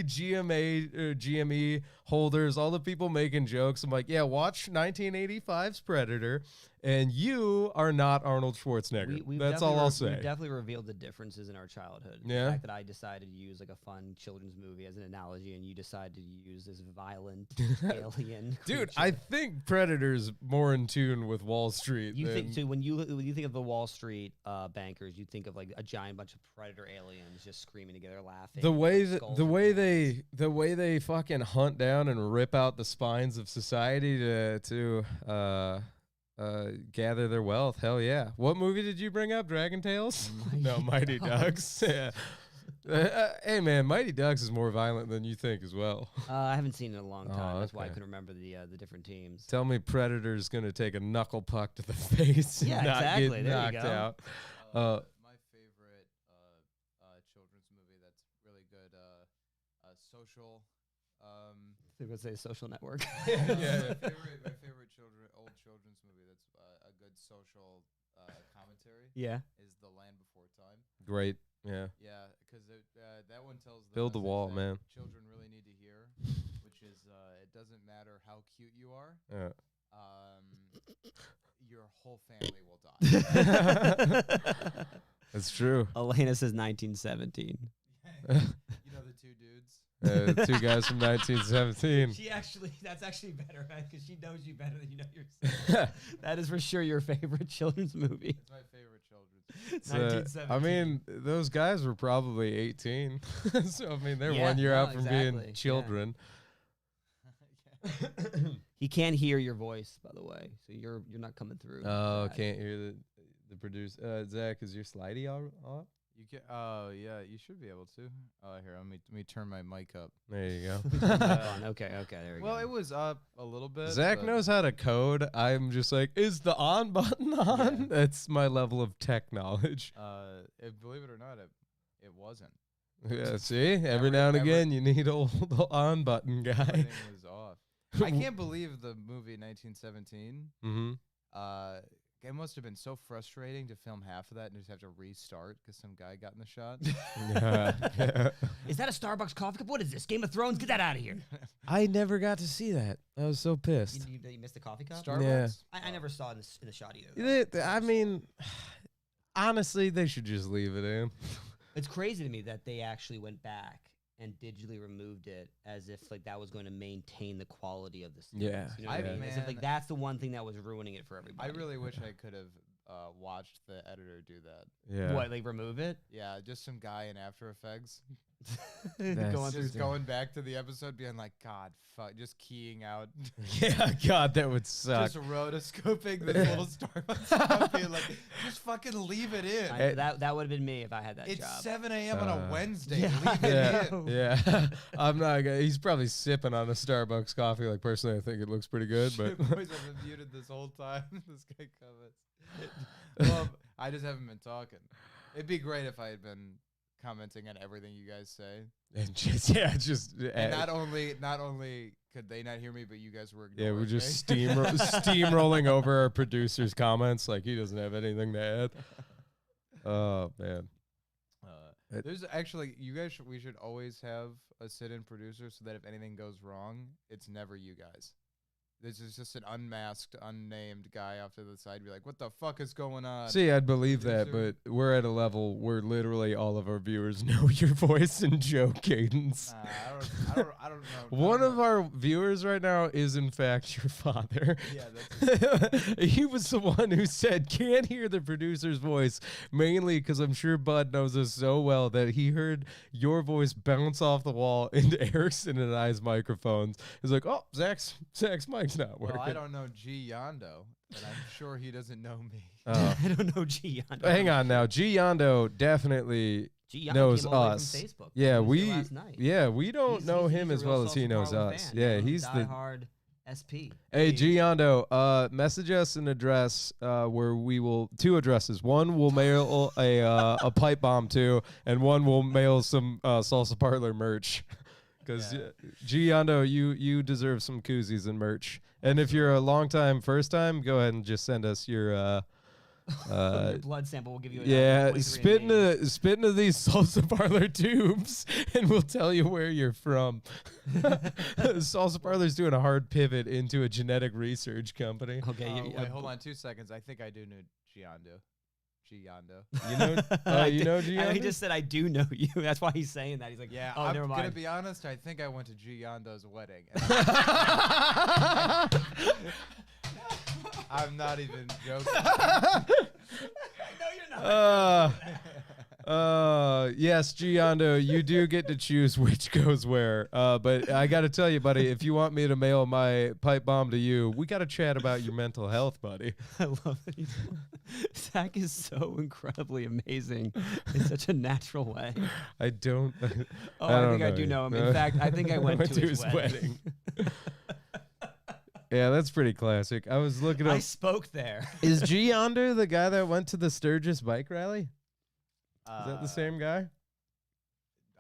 GMA or GME holders, all the people making jokes. I'm like, yeah, watch 1985's Predator, and you are not Arnold Schwarzenegger. That's all I'll say. We've definitely revealed the differences in our childhood. Yeah. The fact that I decided to use like a fun children's movie as an analogy, and you decided to use this violent alien. Dude, creature. I think Predator's more in tune with Wall Street. You think than- so when you think of the Wall Street bankers, you think of like a giant bunch of predator aliens just screaming together, laughing. the way that skulls the and way helmets. they fucking hunt down and rip out the spines of society to gather their wealth. Hell yeah! What movie did you bring up? Dragon Tales? No, Mighty Ducks. Yeah. Hey man, Mighty Ducks is more violent than you think as well. I haven't seen it in a long time. Oh, That's why I okay. couldn't remember the different teams. Tell me Predator's gonna take a knuckle puck to the face and Yeah, not exactly. get There you knocked go. out. My favorite children's movie that's really good, social. I was gonna say Social Network. Yeah. My favorite old children's movie that's a good social commentary Yeah. is The Land Before Time. Great. Yeah. Yeah, because that one tells Build the message wall, that man. Children really need to hear, which is it doesn't matter how cute you are, Yeah. your whole family will die. That's true. Elena says 1917. You know the two dudes. 2 guys from 1917. That's actually better because she knows you better than you know yourself. That is for sure your favorite children's movie. It's my favorite children's. It's, 1917. I mean, those guys were probably 18. So, I mean, they're Yeah, 1 year no, out from exactly, being yeah. children. He can't hear your voice, by the way, so you're not coming through. Oh, Right. can't hear the producer. Zach, is your slidey all off? You can. Oh yeah, you should be able to. Here, let me turn my mic up. There you go. Okay, there we go. Well, it was up a little bit. Zach but knows how to code. I'm just like, is the on button on? Yeah. That's my level of tech knowledge. Believe it or not, it wasn't. Yeah, see? Every now and every- again, you need old on button guy. Everything was off. I can't believe the movie 1917. Mm-hmm. It must have been so frustrating to film half of that and just have to restart because some guy got in the shot. Yeah. Is that a Starbucks coffee cup? What is this? Game of Thrones? Get that out of here. I never got to see that. I was so pissed. You missed the coffee cup? Starbucks? Yeah. I never saw it in the shot either. I mean, honestly, they should just leave it in. It's crazy to me that they actually went back and digitally removed it as if like that was going to maintain the quality of the series. Yeah. You know what I mean? As if Man. like that's the one thing that was ruining it for everybody. I really wish I could have watched the editor do that. Yeah. What, like remove it? Yeah, just some guy in After Effects Going through. just going back to the episode, being like, God, fuck, just keying out, Yeah, God, that would suck. just rotoscoping this little Starbucks stuff, being like, just fucking leave it in. That would have been me if I had that It's job. 7 a.m. on a Wednesday. yeah. Leave it Yeah, in. yeah. I'm not gonna. He's probably sipping on a Starbucks coffee. Like personally, I think it looks pretty good, but Shit, boys, I've been muted this whole time. This guy comments. Well, I just haven't been talking. It'd be great if I had been commenting on everything you guys say. and just And not only could they not hear me, but you guys were yeah, ignoring we're just me. steamrolling over our producer's comments like he doesn't have anything to add. Oh man. There's actually we should always have a sit-in producer so that if anything goes wrong, it's never you guys. This is just an unmasked, unnamed guy off to the side. Be like, what the fuck is going on? See, I'd believe that, producer. but we're at a level where literally all of our viewers know your voice and Joe cadence. I don't know. One of our viewers right now is in fact your father. Yeah, He was the one who said can't hear the producer's voice, mainly because I'm sure Bud knows us so well that he heard your voice bounce off the wall into Erickson and I's microphones. He's like, oh, Zach's mic's not working. Well, I don't know G Yondo, and I'm sure he doesn't know me. Oh. I don't know G Yondo. Hang on now. G Yondo definitely G Yondo knows came all the way us. from Facebook. Yeah, He was here we last night. we don't know him he's as a real well as he Salsa knows Parlor us. fan, Yeah, you know, he's the diehard SP. Hey, G Yondo, message us an address where we will two addresses. One will mail a pipe bomb to, and one will mail some Salsa Parlor merch. Because G Yondo, you deserve some koozies and merch. And if you're a long time, first time, go ahead and just send us your Your blood sample will give you. spit into these Salsa Parlor tubes, and we'll tell you where you're from. Salsa Parlor's doing a hard pivot into a genetic research company. Okay, Wait, hold on 2 seconds. I think I do know G Yondo. G Yondo. You know, you know G He Yondo? just said I do know you. That's why he's saying that. He's like, Yeah, oh, I'm never gonna mind. be honest. I think I went to G Yondo's wedding. And I'm not even joking. No, you're not. Yes, G Yondo, you do get to choose which goes where. But I got to tell you, buddy, if you want me to mail my pipe bomb to you, we got to chat about your mental health, buddy. I love it. Zach is so incredibly amazing in such a natural way. I don't. Oh, I I don't think I know do you. know him. In fact, I think I went to his wedding. Yeah, that's pretty classic. I was looking I up. spoke there. Is G Yonder the guy that went to the Sturgis bike rally? Is that the same guy?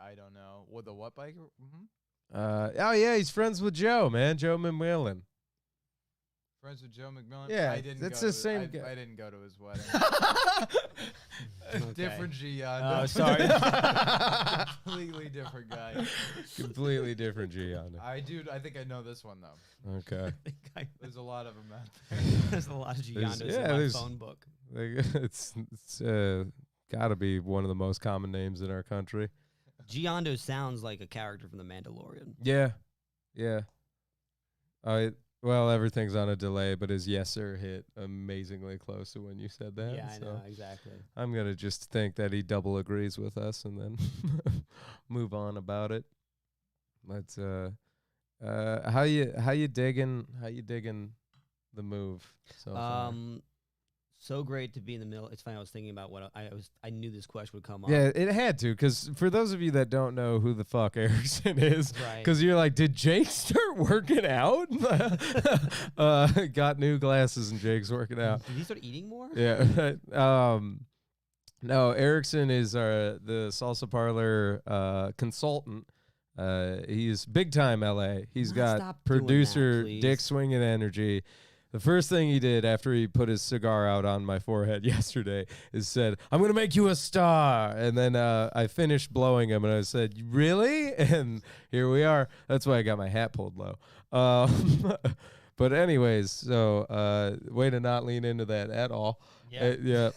I don't know. What the what bike? Mm-hmm. Oh yeah, he's friends with Joe, man. Joe McMillan. Friends with Joe McMillan. Yeah, I didn't that's go the to same guy. I didn't go to his wedding. Okay. Different G Yondo. Oh, sorry. Completely different guy. Completely different G Yonder. I think I know this one though. Okay. There's a lot of them out there. There's a lot of There's- Giandos yeah, in my there's- phone book. It's got to be one of the most common names in our country. Giando sounds like a character from The Mandalorian. Yeah. Yeah. Well, everything's on a delay, but his yes sir hit amazingly close to when you said that. Yeah, I so know, exactly. I'm gonna just think that he double agrees with us and then move on about it. Let's how you digging the move so far? So great to be in the middle. It's funny. I was thinking about what I knew this question would come up. Yeah, it had to, because for those of you that don't know who the fuck Erickson is, Right. because you're like, did Jake start working out? Got new glasses and Jake's working out. Did he start eating more? Yeah. No, Erickson is the Salsa Parlor consultant. He's big time LA. He's got Stop doing that, producer please. dick swinging energy. The first thing he did after he put his cigar out on my forehead yesterday is said, "I'm gonna make you a star." And then I finished blowing him, and I said, "Really?" And here we are. That's why I got my hat pulled low. But anyways, so way to not lean into that at all. Yeah.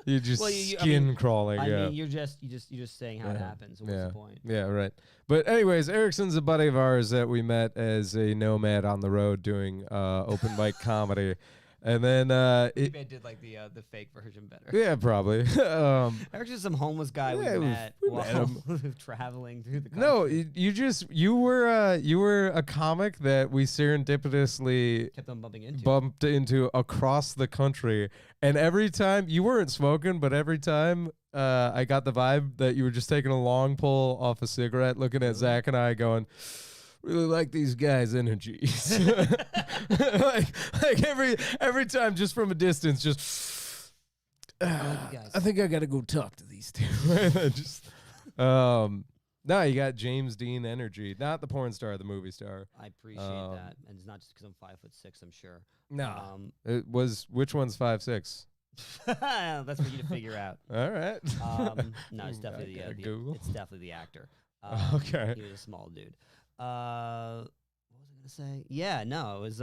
You're just Well, skin crawling. I yeah. mean, you're just saying how it happens. So what's the point? Yeah, right. But anyways, Erickson's a buddy of ours that we met as a nomad on the road doing open mic comedy. And then Maybe I did like the fake version better. yeah, probably. Actually, some homeless guy we met while traveling through the country. No, you were a comic that we serendipitously kept on bumping into across the country, and every time you weren't smoking, but every time I got the vibe that you were just taking a long pull off a cigarette, looking at Zach and I, going, "Really like these guys' energies." like every time, just from a distance, just I think I gotta go talk to these two. Just no, you got James Dean energy, not the porn star, the movie star. I appreciate that, and it's not just because I'm 5'6", I'm sure. No, it was which one's 5'6"? That's for you to figure out. All right. No, it's definitely it's definitely the actor. Okay. He was a small dude. What was I gonna say? Yeah, no, it was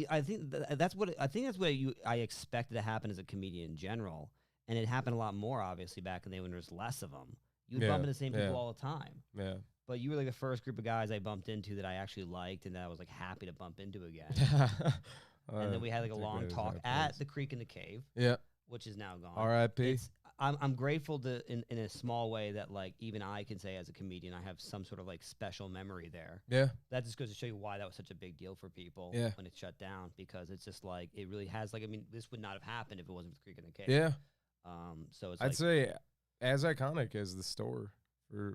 I think that's what I expected to happen as a comedian in general, and it happened a lot more obviously back in the day when there was less of them. You would bump into the same people all the time. Yeah. But you were like the first group of guys I bumped into that I actually liked and that I was like happy to bump into again. And then we had like a long talk at the Creek in the Cave. Yeah. Which is now gone. R.I.P. I'm grateful to in a small way that like even I can say as a comedian I have some sort of like special memory there. Yeah. That just goes to show you why that was such a big deal for people when it shut down, because it's just like it really has like, I mean, this would not have happened if it wasn't for the Creek in the Cave. Yeah. So it's I'd say as iconic as the store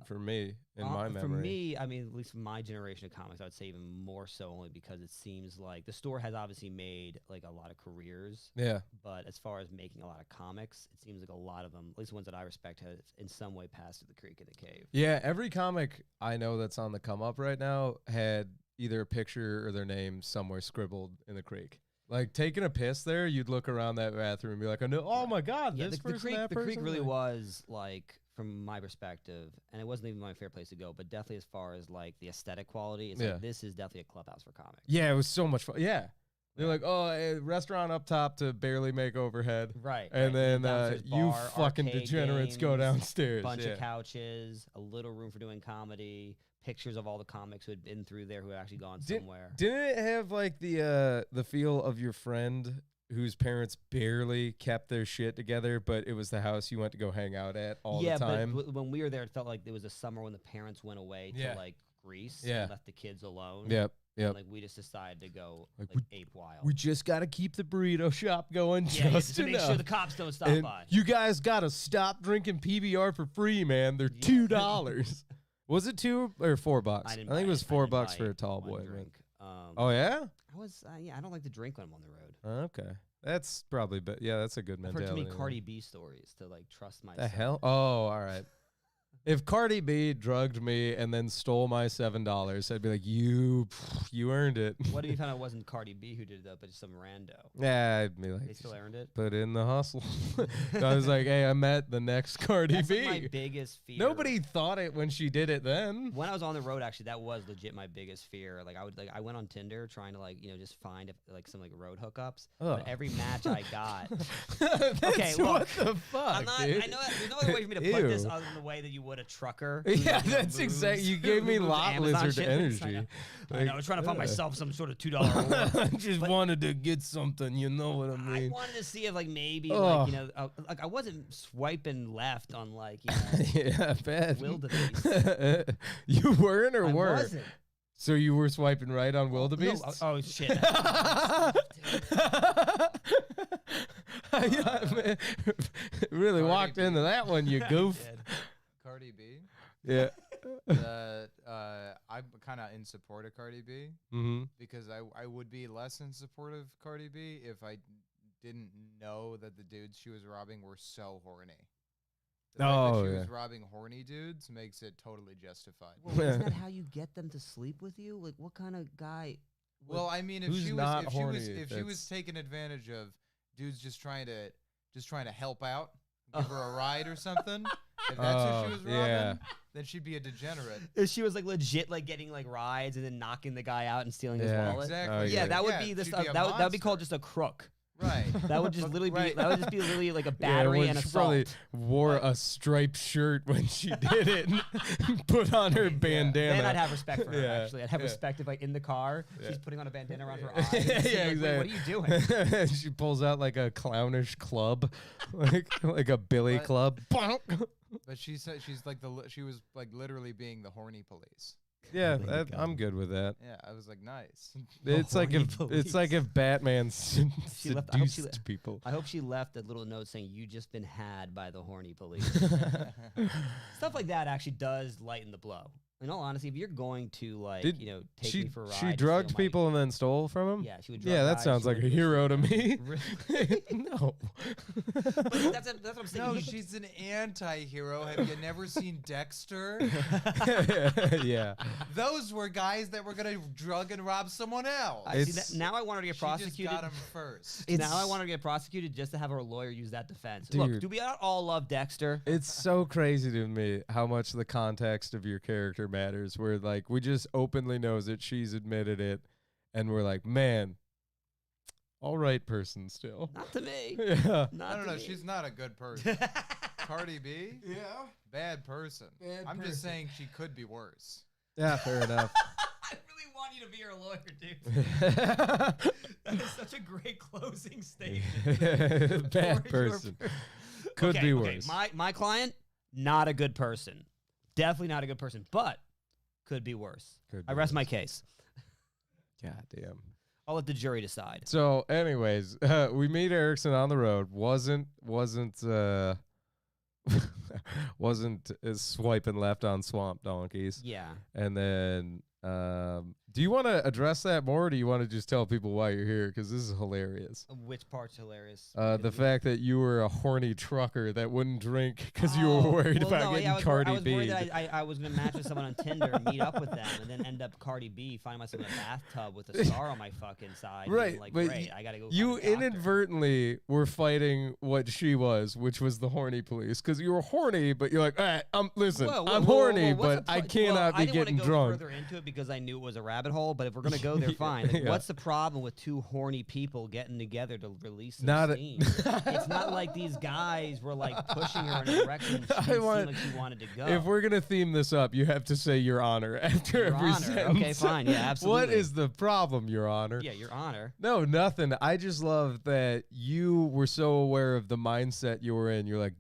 for me in my memory. For me, I mean, at least from my generation of comics, I would say even more so, only because it seems like the store has obviously made like a lot of careers. Yeah. But as far as making a lot of comics, it seems like a lot of them, at least the ones that I respect, have in some way passed through the Creek in the Cave. Yeah, every comic I know that's on the come up right now had either a picture or their name somewhere scribbled in the Creek. Like taking a piss there, you'd look around that bathroom and be like, "Oh my God, this person, that person." The Creek really was like, from my perspective, and it wasn't even my favorite place to go, but definitely as far as like the aesthetic quality, it's like this is definitely a clubhouse for comics. Yeah, it was so much fun. Yeah. They're like, "Oh, a restaurant up top to barely make overhead." Right. And then you bar, fucking degenerates go downstairs. Bunch of couches, a little room for doing comedy, pictures of all the comics who had been through there who had actually gone somewhere. Didn't it have like the feel of your friend whose parents barely kept their shit together, but it was the house you went to go hang out at all the time? Yeah, but when we were there, it felt like it was a summer when the parents went away to like Greece and left the kids alone. Yep. And, like, we just decided to go like ape wild. We just got to keep the burrito shop going just to make sure the cops don't stop by. You guys got to stop drinking PBR for free, man. They're $2. Was it $2 or $4? I think it was $4 for a tall boy. Drink. Oh yeah. I was I don't like to drink when I'm on the road. Okay, that's probably that's a good mentality. I've heard too many Cardi B stories to like trust myself. The hell? Oh, all right. If Cardi B drugged me and then stole my $7, I'd be like, you earned it. What if you found out it wasn't Cardi B who did it, but just some rando? Yeah, I'd be like, they still earned it. Put in the hustle. I was like, hey, I met the next Cardi That's B. Like my biggest fear. Nobody thought it when she did it then. When I was on the road, actually, that was legit my biggest fear. Like I went on Tinder trying to just find some like road hookups. But every match I got. Okay, look, what the fuck? I'm not. Dude? I know there's no other way for me to put this other than the way that you would a trucker. Yeah, that's exactly. You gave me lot lizard energy. I know. I was trying to find myself some sort of $2 I just wanted to get something. You know what I mean? I wanted to see if maybe I wasn't swiping left on yeah, bad. wildebeest. You weren't or were? I wasn't. So you were swiping right on wildebeest? No, oh shit. Man, really walked into that one, you goof. Cardi B. Yeah. I'm kind of in support of Cardi B because I would be less in support of Cardi B if I didn't know that the dudes she was robbing were so horny. The fact that Oh, she yeah. was robbing horny dudes makes it totally justified. Well, isn't that how you get them to sleep with you? Like, what kind of guy? Well, I mean, if Who's she was not if she was horny? if she was That's- taking advantage of dudes just trying to help out, give her a ride or something, if that's who she was robbing, yeah. then she'd be a degenerate. If she was like legit, like getting like rides and then knocking the guy out and stealing his Yeah. wallet. Exactly. Oh, Yeah, yeah. that would be the she'd stuff. a That would be called monster. just a crook. Right. That would just literally be. Right. That would just be literally like a Yeah, battery when and she assault. probably wore a striped shirt when she did it and put on her bandana. Then I'd have respect for her. Yeah, Actually, I'd have yeah. respect if, like, in the car, she's Yeah. putting on a bandana around her eyes. Yeah, and she's like, exactly. "Wait, what are you doing?" She pulls out like a clownish club, like a billy But- club. But she said she was like literally being the horny police. Yeah, There you go. I'm good with that. Yeah, I was like, nice. It's like horny if police. it's like if Batman She left- I hope she seduced people. I hope she left a little note saying, "You just been had by the horny police." Stuff like that actually does lighten the blow. In all honesty, if you're going to like, Did take she me for a ride, she and drugged steal my- people and then stole from them? Yeah, she would. Drug Yeah, that guys, sounds she like a would- hero to me. Really? No. But that's what I'm saying. No, You- she's an anti-hero. Have you never seen Dexter? Yeah. Those were guys that were gonna drug and rob someone else. I see It's- that, now I want her to get She just prosecuted. got him first. Now I want her to get prosecuted just to have her lawyer use that defense. Dude. Look, do we not all love Dexter? It's so crazy to me how much the context of your character matters. Where like we just openly knows that she's admitted it, and we're like, man, all right, person still. Not to me. Yeah. Not I don't to know. me. She's not a good person. Cardi B, Yeah. bad person. Bad I'm person. just saying she could be worse. Yeah. Fair enough. I really want you to be her lawyer, dude. That is such a great closing statement. Bad For your person. Could be worse. My client, not a good person. Definitely not a good person, but could be worse. Could I be rest my worse. case. God damn. I'll let the jury decide. So, anyways, we meet Erickson on the road. Wasn't swiping left on swamp donkeys. Yeah. And then, do you want to address that more, or do you want to just tell people why you're here? Because this is hilarious. Which part's hilarious? The fact that you were a horny trucker that wouldn't drink because you were worried about getting Cardi I was B. worried that I was going to match with someone on Tinder and meet up with them and then end up Cardi B, find myself in a bathtub with a scar on my fucking side. Right, Being like, but great, I got to go. You find a doctor." inadvertently were fighting what she was, which was the horny police, because you were horny, but you're like, all right, listen, Whoa, whoa, I'm whoa, horny, whoa, what's but the I pro- cannot well, be I didn't getting wanna go drunk. further into it because I knew it was a rabbit hole. But if we're gonna go there, fine. Like, Yeah. What's the problem with two horny people getting together to release some Not a- steam? It's not like these guys were like pushing her in a direction. She I seemed want- like she wanted to go. If we're gonna theme this up, you have to say Your Honor after Your every Honor. sentence. Okay, fine. Yeah, absolutely. What is the problem, Your Honor? Yeah, Your Honor. No, nothing. I just love that you were so aware of the mindset you were in. You're like,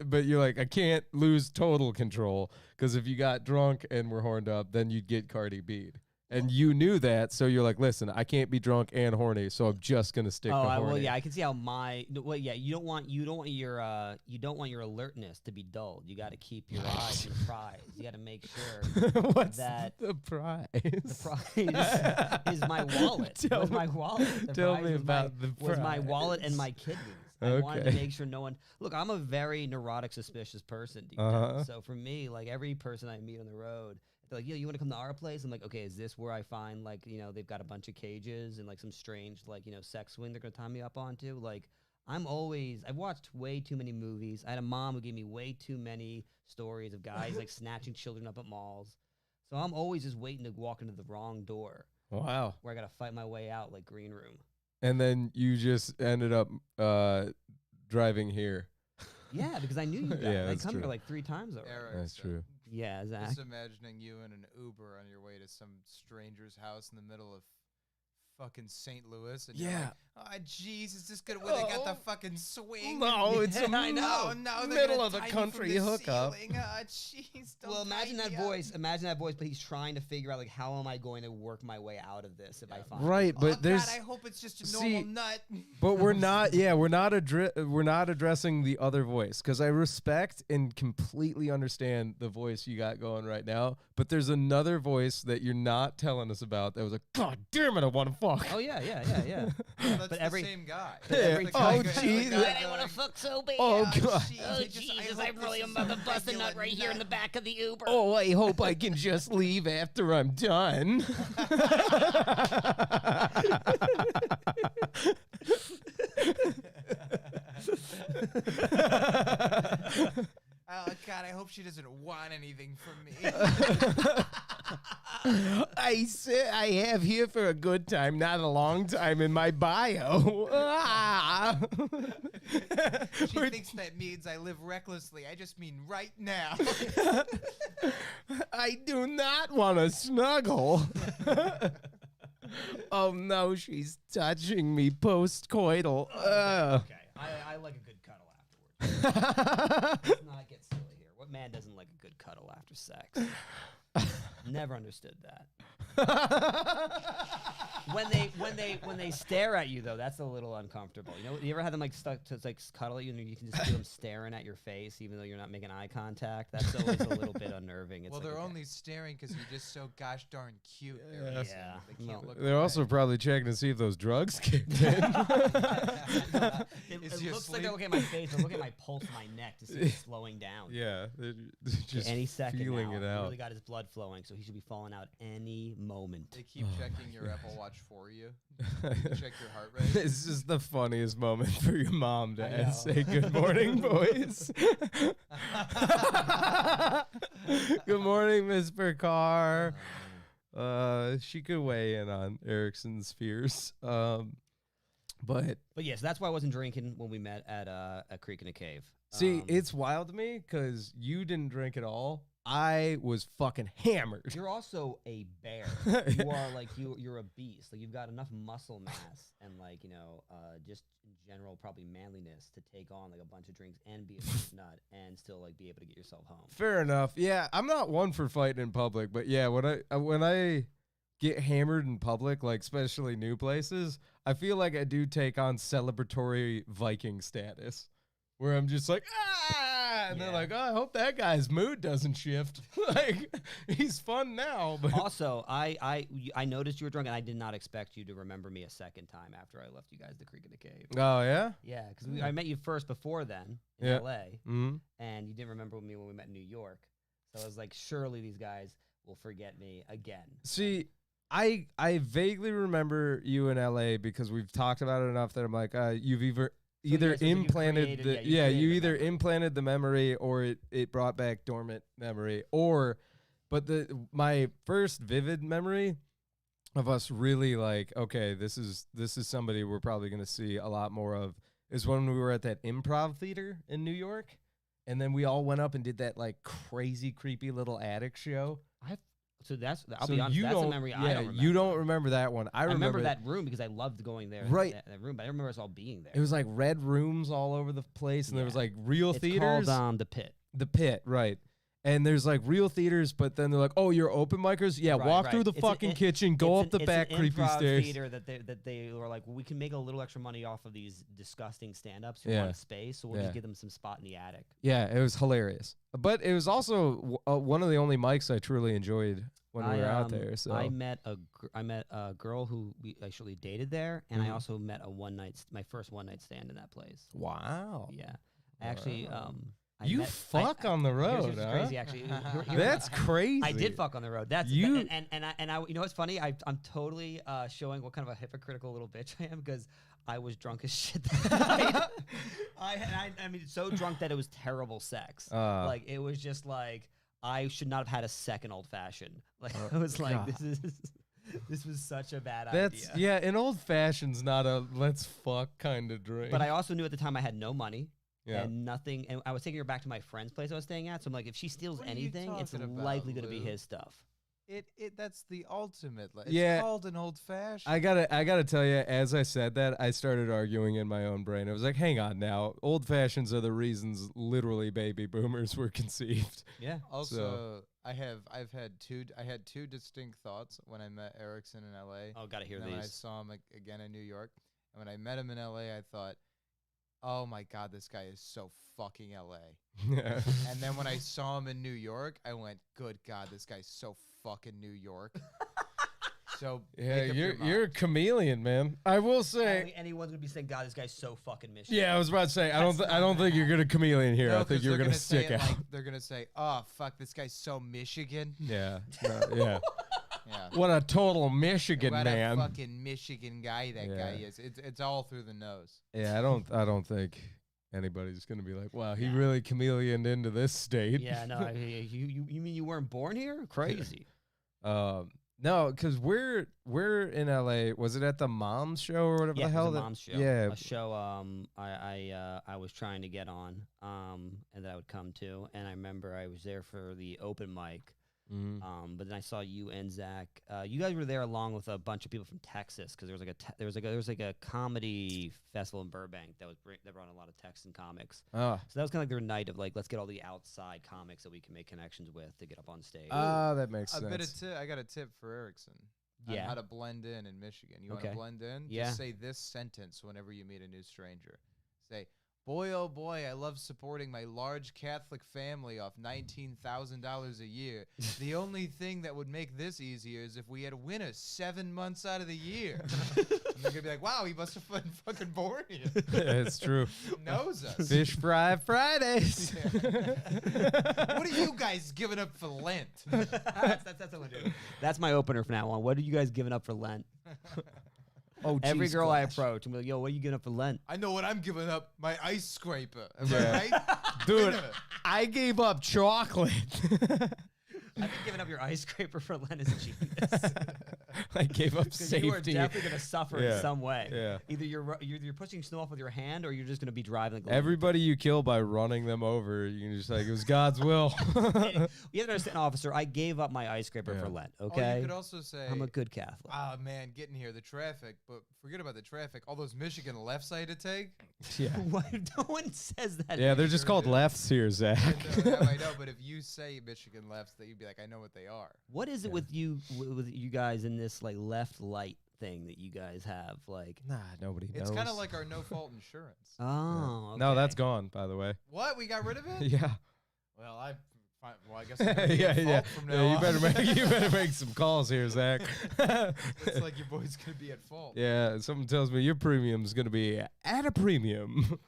but you're like, I can't lose total control, because if you got drunk and were horned up, then you'd get Cardi B'd. And you knew that, so you're like, listen, I can't be drunk and horny, so I'm just gonna stick to horny. Well, yeah, I can see how well, yeah, you don't want your alertness to be dulled. You got to keep your eyes on the prize. You got to make sure What's that the prize? the prize is my wallet. Tell Was me- my wallet. The tell prize me was about my, the was my wallet and prize. my kidneys. I wanted to Okay. make sure no one. Look, I'm a very neurotic, suspicious person. Deep Uh-huh. down. So for me, like every person I meet on the road, they're like, "Yo, you want to come to our place?" I'm like, "Okay, is this where I find like they've got a bunch of cages and like some strange like sex swing they're gonna tie me up onto?" Like I've watched way too many movies. I had a mom who gave me way too many stories of guys like snatching children up at malls. So I'm always just waiting to walk into the wrong door Wow. where I gotta fight my way out like Green Room. And then you just ended up driving here. Yeah, because I knew you guys. Yeah, I that's come true. here like 3 times already. Eric, That's true. Yeah, Zach. Just imagining you in an Uber on your way to some stranger's house in the middle of fucking St. Louis, and you're Yeah. like, oh jeez, is this good? Where they got the fucking swing? No, it's a I know. Oh, no, they're middle gonna of the tie me country from the hookup. ceiling. Oh, jeez, don't Well, imagine tie that me up. voice. Imagine that voice, but he's trying to figure out like how am I going to work my way out of this if I find Right, Oh, but God, there's I hope it's just a See, normal nut. but we're not we're not addressing the other voice, because I respect and completely understand the voice you got going right now, but there's another voice that you're not telling us about that was like, God damn it, I want to fuck. Oh yeah. Well, that's But the same guy. every That's the Oh, guy jeez. going, I want to fuck so bad. Oh, God. Oh I Jesus! hope I really this am is about to a bust a nut regular right here in the nut. back of the Uber. Oh, I hope I can just leave after I'm done. Oh God, I hope she doesn't want anything from me. I said I have here for a good time, not a long time in my bio. She thinks that means I live recklessly. I just mean right now. I do not want to snuggle. Oh no, she's touching me post-coital. Okay, I like a good cuddle afterwards. Let's not get silly here. What man doesn't like a good cuddle after sex? Never understood that. when they stare at you though, that's a little uncomfortable. You know, you ever had them like stuck to like cuddle at you and you can just feel them staring at your face even though you're not making eye contact? That's always a little bit unnerving. It's Well, like, they're okay. only staring because you're just so gosh darn cute. Yes. Yeah. They can't look They're away. also probably checking to see if those drugs kicked in. It Is he looks like asleep? they're looking at my face. They're looking at my pulse, my neck to see if it's slowing down. Yeah, they're just Any second feeling now. it He out. really got his blood flowing, so he should be falling out any moment. They keep Oh checking my your God. Apple Watch for you. Check your heart rate. This is the funniest moment for your mom I to know. say good morning, boys. Good morning, Miss Carr. She could weigh in on Erickson's fears. But But yes, that's why I wasn't drinking when we met at a creek in a cave. see, it's wild to me because you didn't drink at all. I was fucking hammered. You're also a bear. You are like you're a beast. Like you've got enough muscle mass and like just in general probably manliness to take on like a bunch of drinks and be a big nut and still like be able to get yourself home. Fair enough. Yeah, I'm not one for fighting in public, but yeah, when I get hammered in public, like especially new places, I feel like I do take on celebratory Viking status, where I'm just like, and they're Yeah. like, oh, I hope that guy's mood doesn't shift. Like, he's fun now, but Also, I noticed you were drunk and I did not expect you to remember me a second time after I left you guys the creek in the cave. oh yeah, Yeah, because I met you first before then in Yeah. LA, mm-hmm. and you didn't remember me when we met in New York. So I was like, surely these guys will forget me again. See, I vaguely remember you in LA because we've talked about it enough that I'm like, you've either yeah, so you implanted created- the yeah, you created you the either memory. implanted the memory or it brought back dormant memory, but my first vivid memory of us really like, okay, this is somebody we're probably gonna see a lot more of, is when we were at that improv theater in New York, and then we all went up and did that like crazy creepy little attic show. So I'll So be honest, you that's a don't- memory I yeah, don't remember. you don't remember that one. I I remember remember that room because I loved going there. Right. That room, but I don't remember us all being there. It was like red rooms all over the place, and there was Yeah. like real it's theaters. called the Pit. The Pit, right? And there's like real theaters, but then they're like, "Oh, you're open micers? Yeah, Right, walk right. through the It's an fucking in- kitchen, go It's up the an- back it's an creepy improv stairs." theater that they were like, well, we can make a little extra money off of these disgusting stand-ups who Yeah. want space, so we'll Yeah. just give them some spot in the attic. Yeah, it was hilarious, but it was also one of the only mics I truly enjoyed when we were out there. So I met a girl who we actually dated there, and I Mhm. also met my first one night stand in that place. wow, Yeah, actually, Wow. I you met- fuck on the here's road, what's huh? crazy actually. That's crazy. I did fuck on the road. That's You- and I you know what's funny? I'm totally showing what kind of a hypocritical little bitch I am because I was drunk as shit that night. I mean so drunk that it was terrible sex. Like it was just like I should not have had a second old fashioned. Like I was like God. this was such a bad That's idea. yeah. An old fashioned's not a let's fuck kind of drink. But I also knew at the time I had no money. yeah. And nothing, and I was taking her back to my friend's place I was staying at. So I'm like, if she steals What are you anything, it's talking about, likely going to be Lou? his stuff. That's the ultimate. It's Yeah. called an old fashioned. I gotta tell you, as I said that, I started arguing in my own brain. I was like, hang on now, old fashions are the reasons literally baby boomers were conceived. Yeah. Also, I had two distinct thoughts when I met Erickson in LA. Oh, gotta hear and then when I these. saw him again in New York. And when I met him in LA, I thought, oh my God, this guy is so fucking LA. Yeah. And then when I saw him in New York, I went, good God, this guy's so fucking New York. So Yeah, make up your you're a mind. chameleon, man. I will say. Anyone's gonna be saying, "God, this guy's so fucking Michigan." Yeah, I was about to say. I don't. That's I not don't gonna think you're gonna chameleon here. No, I think 'cause you're they're gonna say stick it out. like they're gonna say, "Oh fuck, this guy's so Michigan." Yeah. Yeah. Yeah. What a total Michigan What man. a fucking Michigan guy that guy Yeah. is. It's all through the nose. Yeah, I don't think anybody's gonna be like, wow, he Nah. really chameleoned into this state. Yeah, no. You mean you weren't born here? Crazy. No, because we're in LA. Was it at the Mom's show or whatever Yeah, the it hell? was a that- mom's show. Yeah. A show I was trying to get on and that I would come to, and I remember I was there for the open mic. Mhm. But then I saw you and Zach. You guys were there along with a bunch of people from Texas because there was like a comedy festival in Burbank that brought a lot of Texan comics. Oh, So that was kind of like their night of like, let's get all the outside comics that we can make connections with to get up on stage. that makes A bit of sense. I got a tip for Erickson. On Yeah. how to blend in Michigan. You want Okay. to blend in? Yeah. Just say this sentence whenever you meet a new stranger. Say, "Boy, oh boy, I love supporting my large Catholic family off $19,000 a year. The only thing that would make this easier is if we had winter 7 months out of the year." And they're gonna be like, "Wow, he must have been fucking born here. It's true. He knows us." Fish fry Fridays. What are you guys giving up for Lent? that's what I'm gonna do. That's my opener from now on. What are you guys giving up for Lent? Oh, Every cheese girl I squash. approach, I'm like, yo, what are you giving up for Lent? I know what I'm giving up. My ice scraper. Am Yeah. I right? Dude, Winner. I gave up chocolate. I think giving up your ice scraper for Lent is genius. I gave up Because you are safety. definitely going to suffer Yeah. in some way. Yeah. Either you're pushing snow off with your hand, or you're just going to be driving. Like Everybody you kill by running them over, you can just like, it was God's will. You have to understand, officer. I gave up my ice scraper Yeah. for Lent. Oh, Okay, you could also say, I'm a good Catholic. "Ah, man, getting here, the traffic." But forget about the traffic. All those Michigan lefts I had to take. Yeah. Why no one says that? Yeah, they're just Sure called do. lefts here, Zach. I know, but if you say Michigan lefts, that you'd be like, "I know what they are." What is it Yeah. with you guys in this like left light thing that you guys have? Like, Nah, nobody knows. It's kind of like our no fault insurance. oh, No, that's okay. gone, by the way. What? We got rid of it? Yeah. Well, I guess I'm gonna be yeah, at fault yeah. from now Yeah, you on. better make some calls here, Zach. It's like your boy's gonna be at fault. Yeah, someone tells me your premium's gonna be at a premium.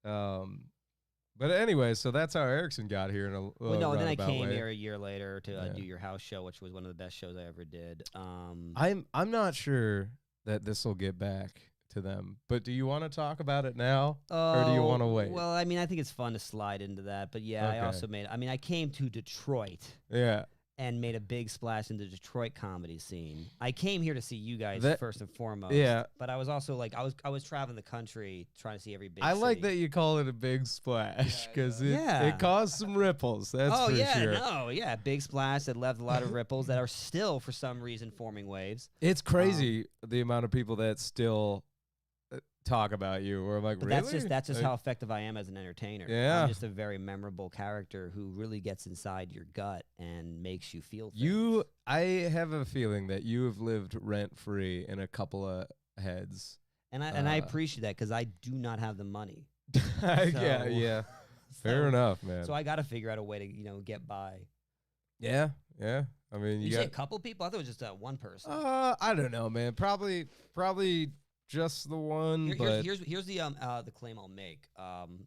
But anyway, so that's how Erickson got here in a Well, no, and then I roundabout came way. here a year later to Yeah. do your house show, which was one of the best shows I ever did. I'm not sure that this will get back to them, but do you want to talk about it now, or do you want to wait? Well, I mean, I think it's fun to slide into that, but yeah, Okay. I also I came to Detroit Yeah, and made a big splash in the Detroit comedy scene. I came here to see you guys That- first and foremost. yeah. But I was also like, I was traveling the country trying to see every big I like city. that you call it a big splash Yeah, because yeah. it caused some ripples. That's Oh for yeah, sure. no, yeah, big splash that left a lot of ripples that are still, for some reason, forming waves. It's crazy the amount of people that still talk about you. Or I'm like, But really? that's just Like, how effective I am as an entertainer. Yeah. I'm just a very memorable character who really gets inside your gut and makes you feel things. I have a feeling that you have lived rent free in a couple of heads. and I appreciate that because I do not have the money. Yeah, So- yeah. Fair So- enough, man. So I got to figure out a way to get by. Yeah, yeah. I mean, You you say a got. couple people? I thought it was just one person. I don't know, man. Probably just the one. But Here's the claim I'll make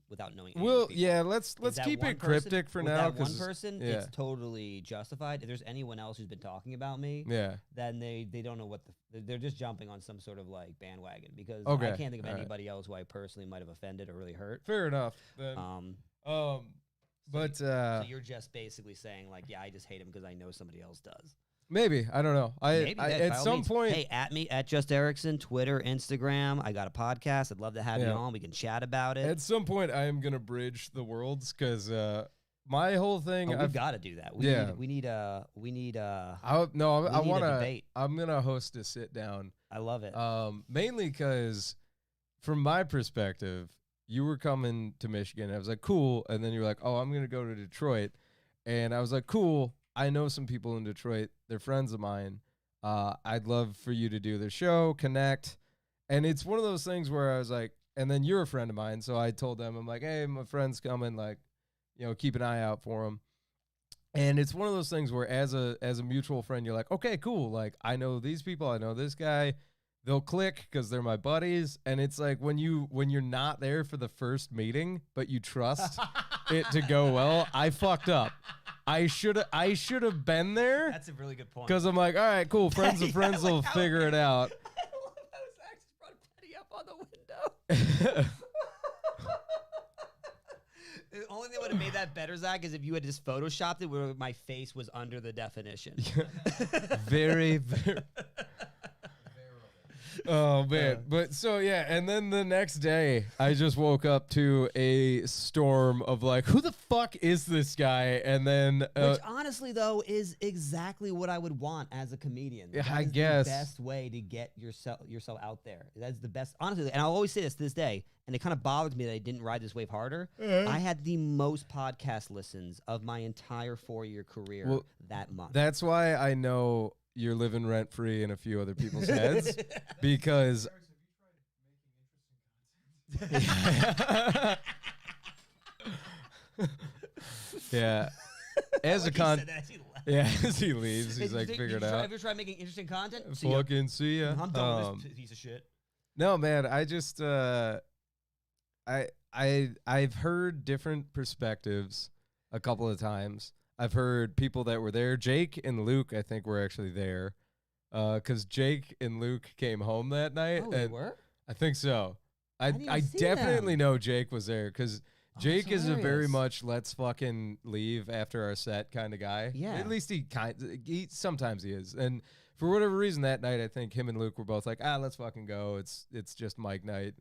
without knowing. any of well, the people. yeah. Let's Is that keep one it person- cryptic for with now. That one 'Cause person, yeah. it's totally justified. If there's anyone else who's been talking about me, Yeah. then they don't know they're just jumping on some sort of like bandwagon because Okay, I can't think of all right. anybody else who I personally might have offended or really hurt. Fair enough. Then, but So you're just basically saying like, yeah, I just hate him because I know somebody else does. maybe I don't know. Maybe I that, at by all some means. point. Hey, at me at Just Erickson, Twitter, Instagram. I got a podcast. I'd love to have you Yeah. on. We can chat about it. At some point, I am gonna bridge the worlds because my whole thing. We've got to do that. We need I we want need to. a debate. I'm gonna host a sit down. I love it. Mainly because, from my perspective, you were coming to Michigan. And I was like, cool. And then you were like, oh, I'm going to go to Detroit. And I was like, cool. I know some people in Detroit. They're friends of mine. I'd love for you to do the show, connect. And it's one of those things where I was like, and then you're a friend of mine. So I told them, I'm like, hey, my friend's coming. Like, keep an eye out for him. And it's one of those things where as a mutual friend, you're like, okay, cool. Like, I know these people, I know this guy. They'll click because they're my buddies. And it's like when you're not there for the first meeting, but you trust it to go well, I fucked up. I should have been there. That's a really good point. Because I'm like, all right, cool. Friends of friends will figure it out. I love how Zach just brought Petty up on the window. The only thing that would have made that better, Zach, is if you had just photoshopped it where my face was under the definition. Very, very. Oh man, but so yeah, and then the next day I just woke up to a storm of like, who the fuck is this guy? And then which honestly though is exactly what I would want as a comedian. Yeah, That I is guess the best way to get yourself out there. That's the best, honestly. And I'll always say this to this day, and it kind of bothers me that I didn't ride this wave harder. I had the most podcast listens of my entire 4-year career that month. That's why I know you're living rent free in a few other people's heads because. Yeah. As a yeah, as he leaves, he's like, figure it out. Have you tried making interesting content? Fucking see ya. I'm done with this piece of shit. No, man, I just I've heard different perspectives a couple of times. I've heard people that were there. Jake and Luke, I think, were actually there. Because Jake and Luke came home that night. Oh, they were? I think so. I see definitely them. know Jake was there because Jake is a very hilarious. much let's fucking leave after our set kind of guy. Yeah. At least he sometimes he is. And for whatever reason that night, I think him and Luke were both like, let's fucking go. It's just Mike night.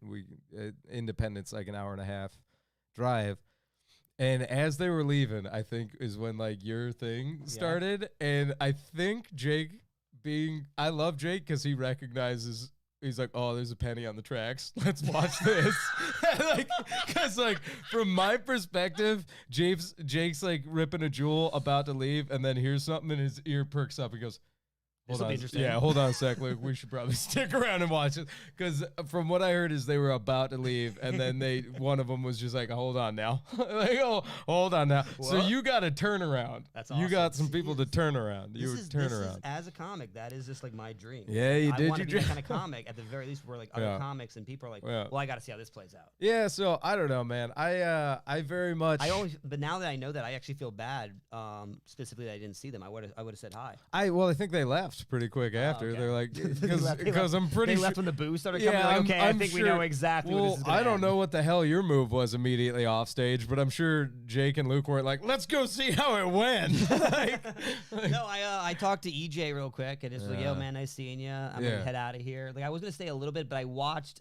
Independence, like an hour and a half drive. And as they were leaving, I think is when like your thing started. And I think Jake I love Jake because he recognizes, he's like, oh, there's a penny on the tracks. Let's watch this. Because like from my perspective, Jake's like ripping a jewel about to leave. And then hears something and his ear perks up. He goes, hold on. Yeah, hold on a sec. Luke, we should probably stick around and watch it. Because from what I heard is they were about to leave, and then one of them was just like, hold on now. Like, oh, hold on now. What? So you got to turn around. That's awesome. You got some people to turn around. This is, as a comic, that is just like my dream. Yeah, you did. I want to be that kind of comic at the very least where like other comics and people are like, well, I got to see how this plays out. Yeah, so I don't know, man. I very much. But now that I know that, I actually feel bad. Specifically, that I didn't see them. I would have said hi. I think they left pretty quick after. Okay. They're like, because I'm pretty sure. They left when the booze started coming. Like, okay, I think we know exactly what this is going to I don't know what the hell your move was immediately off stage, but I'm sure Jake and Luke weren't like, let's go see how it went. No, I talked to EJ real quick and just like, yo, man, nice seeing you. I'm going to head out of here. Like, I was going to stay a little bit, but I watched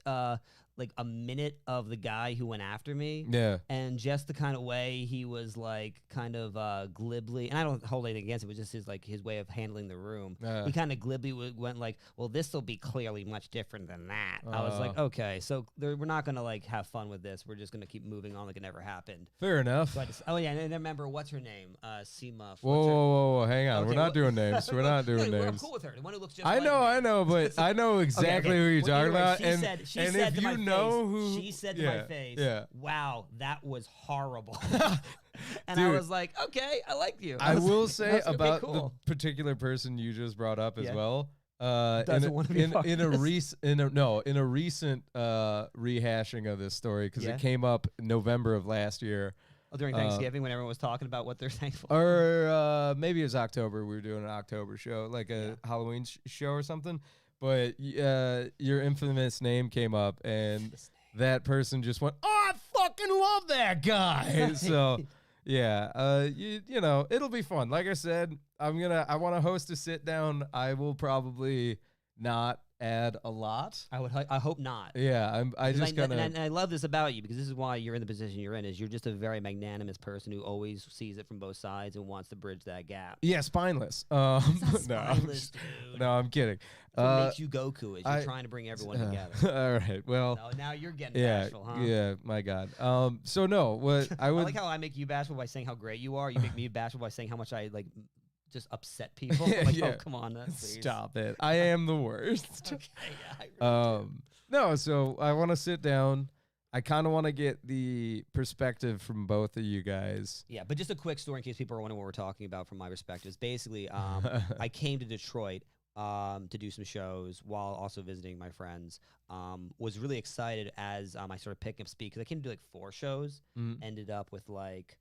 like a minute of the guy who went after me. Yeah. And just the kind of way he was like kind of glibly, and I don't hold anything against it, but just his way of handling the room. He kind of glibly went like, well, this will be clearly much different than that. I was like, okay, so we're not going to like have fun with this. We're just going to keep moving on like it never happened. Fair enough. So and I remember, what's her name? Seema. Whoa, hang on. Okay, we're not doing names. We're not doing names. I'm cool with her. The one who looks just I know, but I know exactly who you're talking about. She said if to you my know face, who she said to my face, wow, that was horrible. And Dude, I was like, okay, I like you. I will say okay, about cool. the particular person you just brought up as well. Doesn't want to be in a recent rehashing of this story because it came up November of last year. Oh, during Thanksgiving when everyone was talking about what they're thankful for. Or maybe it was October. We were doing an October show, like a Halloween show or something. But your infamous name came up, and that person just went, "Oh, I fucking love that guy." So, yeah, you know, it'll be fun. Like I said, I want to host a sit down. I will probably not add a lot. I hope not. Yeah, and I love this about you because this is why you're in the position you're in. Is you're just a very magnanimous person who always sees it from both sides and wants to bridge that gap. Yeah, spineless. Spineless, dude. No, I'm kidding. What makes you Goku is you're trying to bring everyone together. All right. Well. No, now you're getting bashful, huh? Yeah. My God. So no. What I would I like how I make you bashful by saying how great you are. You make me bashful by saying how much I like. Just upset people. Like, oh, come on, please. Stop it. I am the worst. Okay, yeah, I really no, so I want to sit down. I kind of want to get the perspective from both of you guys. Yeah, but just a quick story in case people are wondering what we're talking about from my perspective. Is basically, I came to Detroit to do some shows while also visiting my friends. Was really excited as I started picking up speed because I came to do like 4 shows, ended up with like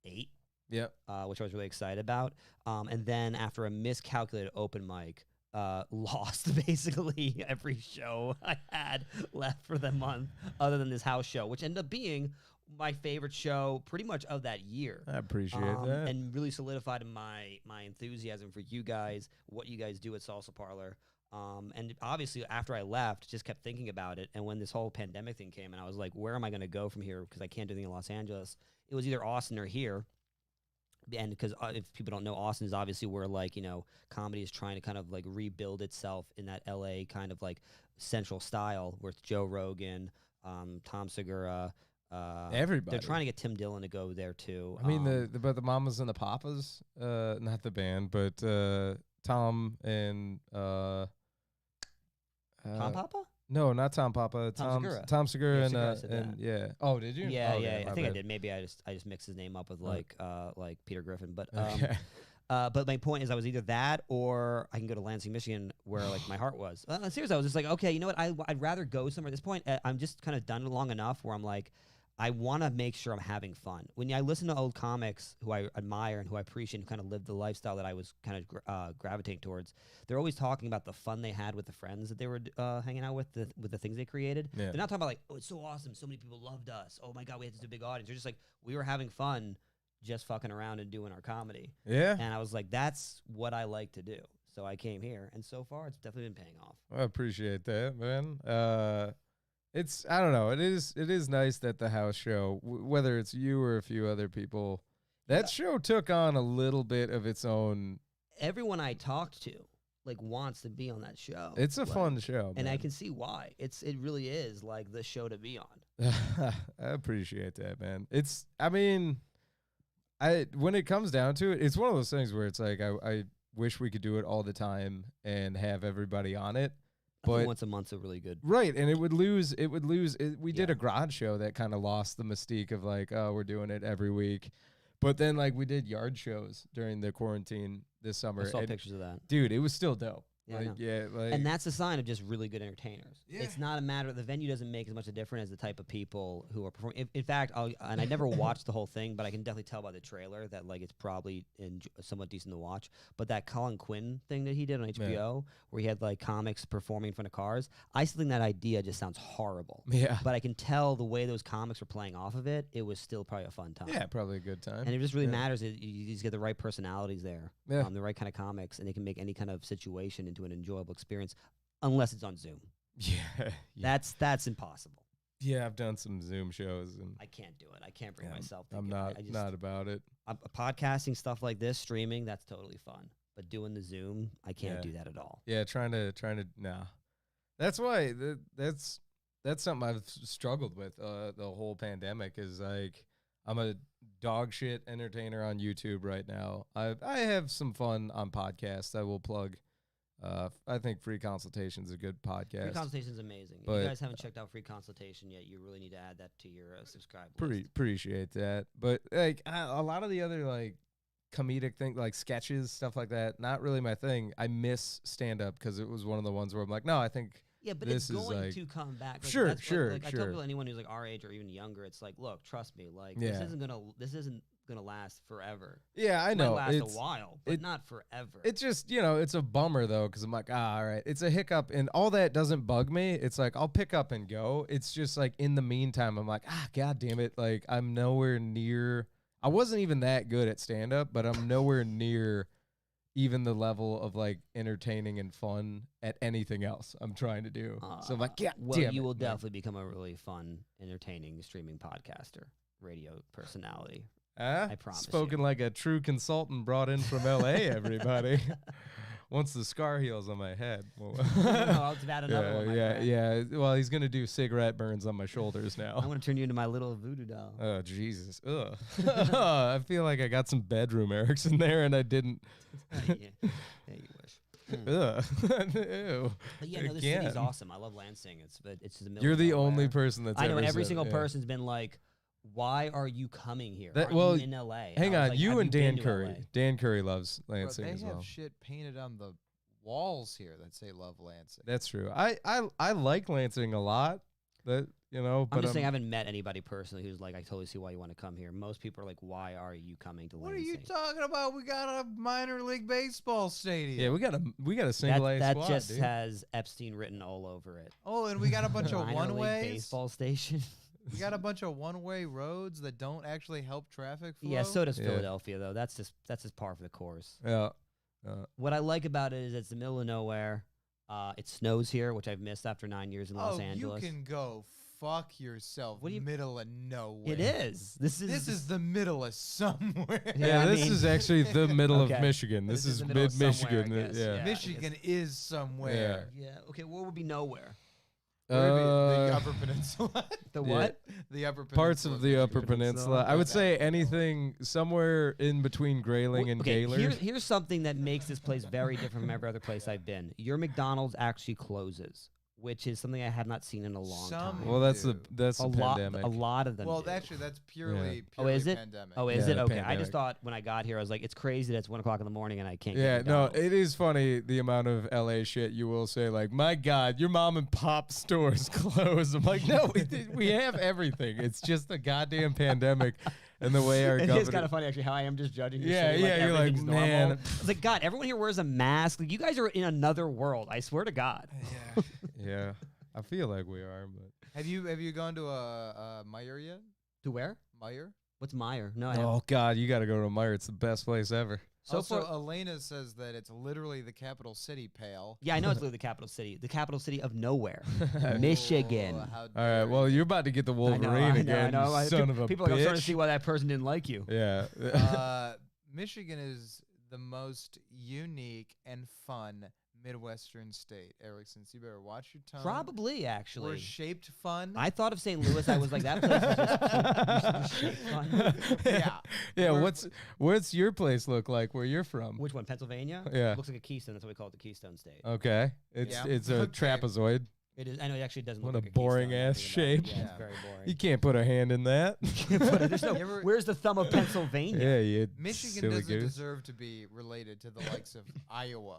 8. Yep. Which I was really excited about. And then after a miscalculated open mic, lost basically every show I had left for the month other than this house show, which ended up being my favorite show pretty much of that year. I appreciate that. And really solidified my enthusiasm for you guys, what you guys do at Salsa Parlor. And obviously after I left, just kept thinking about it. And when this whole pandemic thing came and I was like, where am I going to go from here? Because I can't do anything in Los Angeles. It was either Austin or here. And because if people don't know, Austin is obviously where, like, you know, comedy is trying to kind of like rebuild itself in that LA kind of like central style where it's Joe Rogan, Tom Segura, everybody. They're trying to get Tim Dillon to go there too. I mean, but the Mamas and the Papas, not the band, but Tom and Tom Papa? No, not Tom Papa. Segura. Tom Segura Yeah, and yeah. Oh, did you? Yeah, oh, yeah. I think bad. I did. Maybe I just mixed his name up with like Peter Griffin. But Okay. but my point is, I was either that or I can go to Lansing, Michigan, where like my heart was. Seriously, I was just like, okay, you know what? I'd rather go somewhere at this point. I'm just kind of done long enough where I'm like, I want to make sure I'm having fun. When I listen to old comics who I admire and who I appreciate and kind of live the lifestyle that I was kind of gravitating towards, they're always talking about the fun they had with the friends that they were hanging out with the things they created. Yeah. They're not talking about like, oh, it's so awesome, so many people loved us. Oh my God, we had such a big audience. They're just like, we were having fun just fucking around and doing our comedy. Yeah. And I was like, that's what I like to do. So I came here, and so far it's definitely been paying off. I appreciate that, man. It's I don't know. It is nice that the house show, whether it's you or a few other people, that show took on a little bit of its own. Everyone I talked to like wants to be on that show. It's a fun show, and man. I can see why. It really is like the show to be on. I appreciate that, man. When it comes down to it, it's one of those things where it's like I wish we could do it all the time and have everybody on it. I think once a month's a really good. Right, and it would lose. We did a garage show that kind of lost the mystique of like, oh, we're doing it every week. But then like we did yard shows during the quarantine this summer. I saw pictures of that. Dude, it was still dope. Yeah, and that's a sign of just really good entertainers. Yeah. It's not a matter, the venue doesn't make as much a difference as the type of people who are performing. In fact, I never watched the whole thing, but I can definitely tell by the trailer that like it's probably somewhat decent to watch. But that Colin Quinn thing that he did on HBO, where he had like comics performing in front of cars, I still think that idea just sounds horrible. Yeah. But I can tell the way those comics were playing off of it, it was still probably a fun time. Yeah, probably a good time. And it just really matters that you just get the right personalities there, the right kind of comics, and they can make any kind of situation into an enjoyable experience, unless it's on Zoom. Yeah. That's impossible. Yeah, I've done some Zoom shows, and I can't do it. I can't bring myself to I'm do not it. not about it. Podcasting stuff like this, streaming, that's totally fun. But doing the Zoom, I can't do that at all. Yeah, trying to nah. That's why that's something I've struggled with the whole pandemic is like I'm a dog shit entertainer on YouTube right now. I have some fun on podcasts I will plug. I think Free Consultation is a good podcast. Free Consultation is amazing. If you guys haven't checked out Free Consultation yet, you really need to add that to your subscribe list. Appreciate that. But like a lot of the other like comedic things, like sketches, stuff like that, not really my thing. I miss stand up because it was one of the ones where I'm like, no, I think. Yeah, but this it's going like, to come back. Like, sure. I tell people, anyone who's like our age or even younger, it's like, look, trust me, like this isn't gonna last forever. Yeah, I know. It might last a while, but not forever. It's just it's a bummer though, because I'm like, all right, it's a hiccup, and all that doesn't bug me. It's like I'll pick up and go. It's just like in the meantime, I'm like, god damn it, like I'm nowhere near. I wasn't even that good at stand up, but I'm nowhere near even the level of like entertaining and fun at anything else I'm trying to do. So I'm like, you will definitely become a really fun, entertaining streaming podcaster, radio personality. I promise. Spoken like a true consultant brought in from LA, everybody. Once the scar heals on my head. Well, I'll add another one. Yeah. Well, he's going to do cigarette burns on my shoulders now. I'm going to turn you into my little voodoo doll. Oh, Jesus. Ugh. I feel like I got some bedroom Erics in there and I didn't. Yeah, you wish. Ugh. Ew. But yeah, no, this Again. city's awesome. I love Lansing. It's the middle. You're of the nowhere. only person that's I know, ever and every said- single yeah. person's been like, "Why are you coming here? That- Aren't well, you in LA?" Hang I was on, like, you "Have and been Dan to Curry. LA?" Dan Curry loves Bro, Lansing they as have well. shit painted on the walls here that say "Love Lansing." That's true. I like Lansing a lot. That I'm but just saying I haven't met anybody personally who's like, "I totally see why you want to come here." Most people are like, "Why are you coming to What are Lansing?" you talking about? We got a minor league baseball stadium. yeah, we got a single A that squad, just dude. has Epstein written all over it. Oh, and we got a bunch of Minor one league ways. baseball station. We got a bunch of one-way roads that don't actually help traffic flow. Yeah, so does Yeah. Philadelphia though. That's just par for the course. Yeah. What I like about it is it's the middle of nowhere. It snows here, which I've missed after 9 years in Los Angeles. You can go fuck yourself. What do you- middle of nowhere. It is. This is the middle of somewhere. Yeah, I this mean- is actually the middle Okay. of Michigan. This This is is the middle of mid somewhere, I Michigan. guess. Yeah. Yeah. Michigan is somewhere. Yeah. Okay. What would be nowhere? The Upper Peninsula. The Yeah. what? The Upper Peninsula. Parts of the Upper Peninsula. I would say Okay. anything somewhere in between Grayling and Okay. Gaylord. Here's something that makes this place very different from every other place I've been. Your McDonald's actually closes, which is something I have not seen in a long Some- time. Well, that's the do. a pandemic. A lot of them. Well, do. actually, that's purely Oh, is it? pandemic. Oh, is Yeah, it? the Okay. I pandemic. just thought when I got here, I was like, it's crazy that it's 1 o'clock in the morning and I can't Yeah, get no, McDonald's. it is funny the amount of LA shit you will say. Like, my God, your mom and pop stores closed. I'm like, no, we have everything. It's just a goddamn pandemic, and the way our It government. is kind of funny, actually, how I am just judging. Your Yeah, city, yeah, you're like, everything's normal. man. It's like, God, everyone here wears a mask. Like, you guys are in another world. I swear to God. Yeah. Yeah, I feel like we are, but Have you gone to a Meyer yet? To where? Meyer. What's Meyer? No, I haven't. oh God, you got to go to Meyer. It's the best place ever. So also, far, Elena says that it's literally the capital city. Pale. yeah, I know it's literally the capital city of nowhere, Michigan. Oh, how All right, dare well, you. you're about to get the Wolverine I again, know. you son of a People are bitch. starting to see why that person didn't like you. Yeah. Michigan is the most unique and fun Midwestern state. Erickson, so you better watch your tongue. Probably, We're actually. shaped fun. I thought of St. Louis. I was like, that place is just shaped fun. yeah. Yeah, We're- what's your place look like where you're from? Which one? Pennsylvania? Yeah. Looks like a keystone. That's why we call it the Keystone State. Okay. It's Yeah. it's a Okay. trapezoid. It is. I know it actually doesn't What look a like boring keystone, ass actually, shape. Yeah, it's Yeah. very You boring. can't put a hand in that. There's no, You ever- where's the thumb of Pennsylvania? Yeah, you Michigan silly doesn't goose. deserve to be related to the likes of Iowa.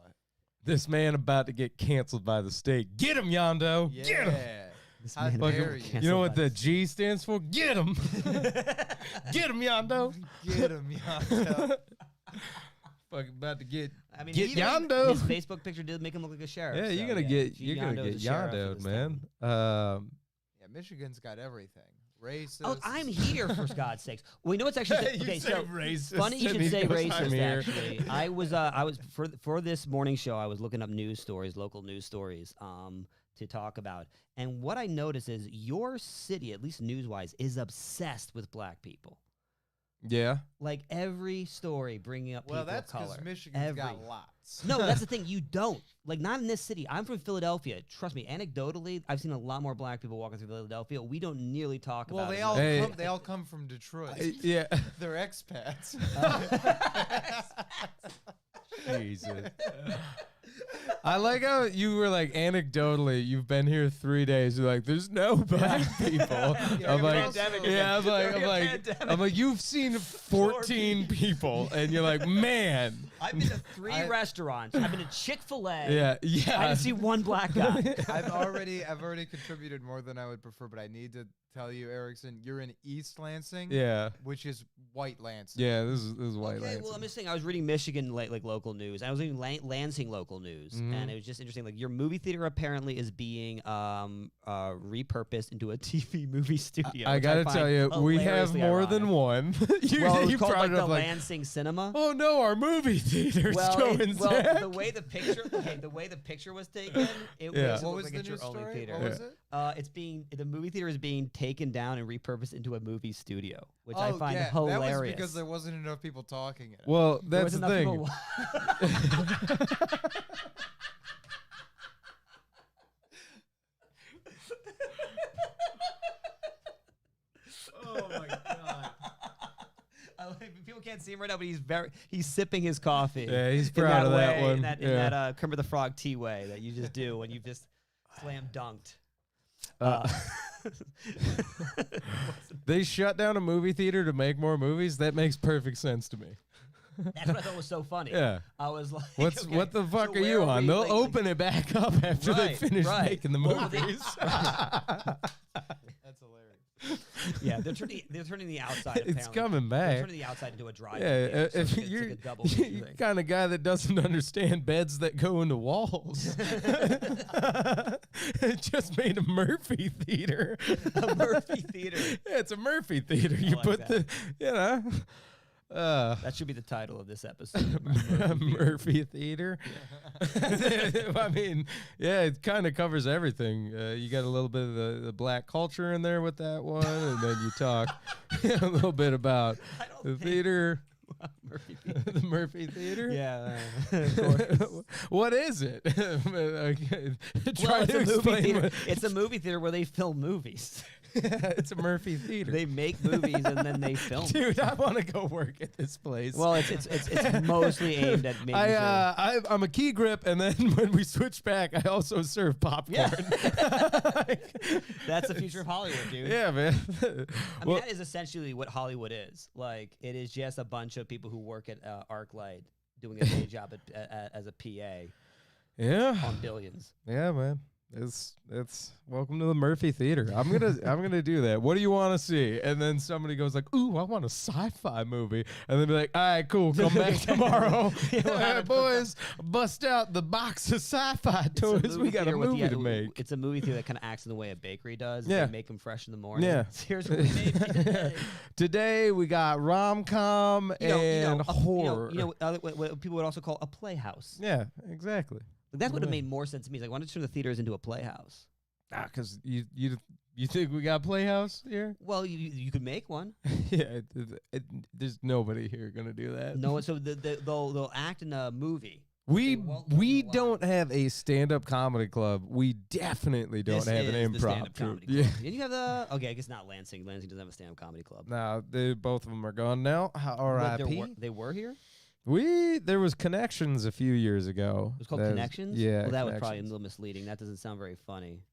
This man about to get canceled by the state. Get him, Yondo. Yeah. Get him. This How man Fucking- dare you? You know what by the G stands for? Get him. Get him, Yondo. Get him, Yondo. Fucking about to get. I mean, Get even Yondo. His Facebook picture did make him look like a sheriff. Yeah, so, you're gonna yeah, get you're gonna Yondo get is the sheriff of Yondoed, this man. town. Yeah, Michigan's got everything. Racist. Oh, I'm here for God's sakes. Well, you know what's actually You okay. say So racist, funny you and should he say goes, "I'm racist. here." Actually, I was for this morning show. I was looking up news stories, local news stories, to talk about. And what I noticed is your city, at least news wise, is obsessed with black people. Yeah. Like every story bringing up well, people that's of color. because Michigan's got Every- lots. No, that's the thing. You don't. Like, not in this city. I'm from Philadelphia. Trust me, anecdotally, I've seen a lot more black people walking through Philadelphia. We don't nearly talk Well, about they it. all Hey. they all come from Detroit. Yeah. They're expats. Jesus. I like how you were like anecdotally, you've been here 3 days. You're like, there's no black people. Yeah, I'm but like, also- yeah, During a pandemic. you've seen 14 people, and you're like, man. I've been to 3 I- restaurants. I've been to Chick-fil-A. Yeah, I yeah. didn't see one black guy. I've already contributed more than I would prefer, but I need to tell you, Erickson, you're in East Lansing, Yeah, which is White Lansing. yeah. This is white Okay, Lansing. well, I'm just saying, I was reading Michigan like local news. I was reading Lansing local news, Mhm. and it was just interesting. Like, your movie theater apparently is being repurposed into a TV movie studio. I which gotta find tell you, we have hilariously more than ironic. one. you Well, it was you called brought like it the up like, Lansing Cinema. oh no, our movie theater's going well, Zach. the way the picture, the way the picture was taken, it Yeah. makes it What look was like the it's news your only story? theater. What was it? The movie theater is being taken down and repurposed into a movie studio, which I find yeah, hilarious. That was because there wasn't enough people talking in it. Well, There that's was the enough thing. people- Oh my god. People can't see see him right now, but he's sipping his coffee. Yeah, he's proud of that one. In that Kermit the Frog tea way that you just do when you've just slam dunked. They shut down a movie theater to make more movies. That makes perfect sense to me. That's what I thought was so funny. Yeah. I was like, what the fuck so are you on? They'll like, open it back up after they finish making the movies. That's hilarious. Yeah, they're turning the outside. It's apparently. coming back. They're turning the outside into a drive. Yeah, so if it's you're, like a double you're kind of guy that doesn't understand beds that go into walls. It just made a Murphy theater. A Murphy theater. Yeah, it's a Murphy theater. You like put that. that should be the title of this episode. Murphy theater. I mean, yeah, it kind of covers everything. You got a little bit of the black culture in there with that one, and then you talk a little bit about the theater. Murphy theater. The Murphy Theater? Yeah. Of course. What is it? It's a movie theater where they film movies. It's a Murphy Theater. They make movies and then they film. Dude, I want to go work at this place. Well, it's mostly aimed at making I'm a key grip, and then when we switch back, I also serve popcorn. Yeah. That's the future of Hollywood, dude. Yeah, man. I mean, that is essentially what Hollywood is. Like, it is just a bunch of people who work at ArcLight doing a day job as a PA. Yeah. On billions. Yeah, man. It's welcome to the Murphy Theater. I'm gonna do that. What do you want to see? And then somebody goes like, "Ooh, I want a sci-fi movie," and then be like, "All right, cool, come back tomorrow, boys. Bust out the box of sci-fi toys. We got a movie to make." It's a movie theater that kind of acts in the way a bakery does. Yeah, they make them fresh in the morning. Yeah, here's what we made today. Today we got rom-com and horror. What people would also call a playhouse. Yeah, exactly. That would have made more sense to me. Like, why don't you turn the theaters into a playhouse? Because you think we got Playhouse here? Well, you could make one. Yeah, there's nobody here gonna do that. No, so they'll act in a movie. We don't have a stand-up comedy club. We definitely don't have an improv troupe. Yeah, and you have the I guess not Lansing. Lansing doesn't have a stand-up comedy club. No, both of them are gone now. R.I.P. They were here. There was Connections a few years ago. It was called Connections? Yeah. Well, that was probably a little misleading. That doesn't sound very funny.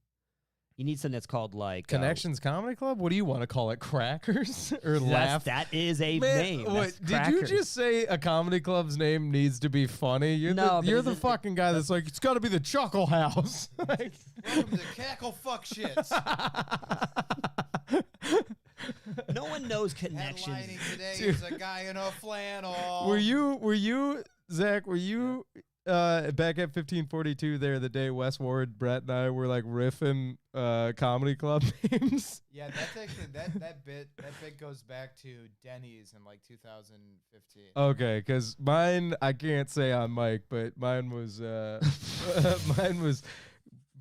You need something that's called like Connections Comedy Club. What do you want to call it? Crackers or Laugh? That is a name. Did you just say a comedy club's name needs to be funny? You're the fucking guy that's like, it's got to be the Chuckle House. Welcome to Cackle Fuck Shits. No one knows Connections. Headlining today is a guy in a flannel. Were you, Zach? Were you back at 1542 there the day Wes Ward, Brett, and I were like riffing comedy club names? Yeah, that's actually that bit goes back to Denny's in like 2015. Okay, because mine I can't say on mic, but mine was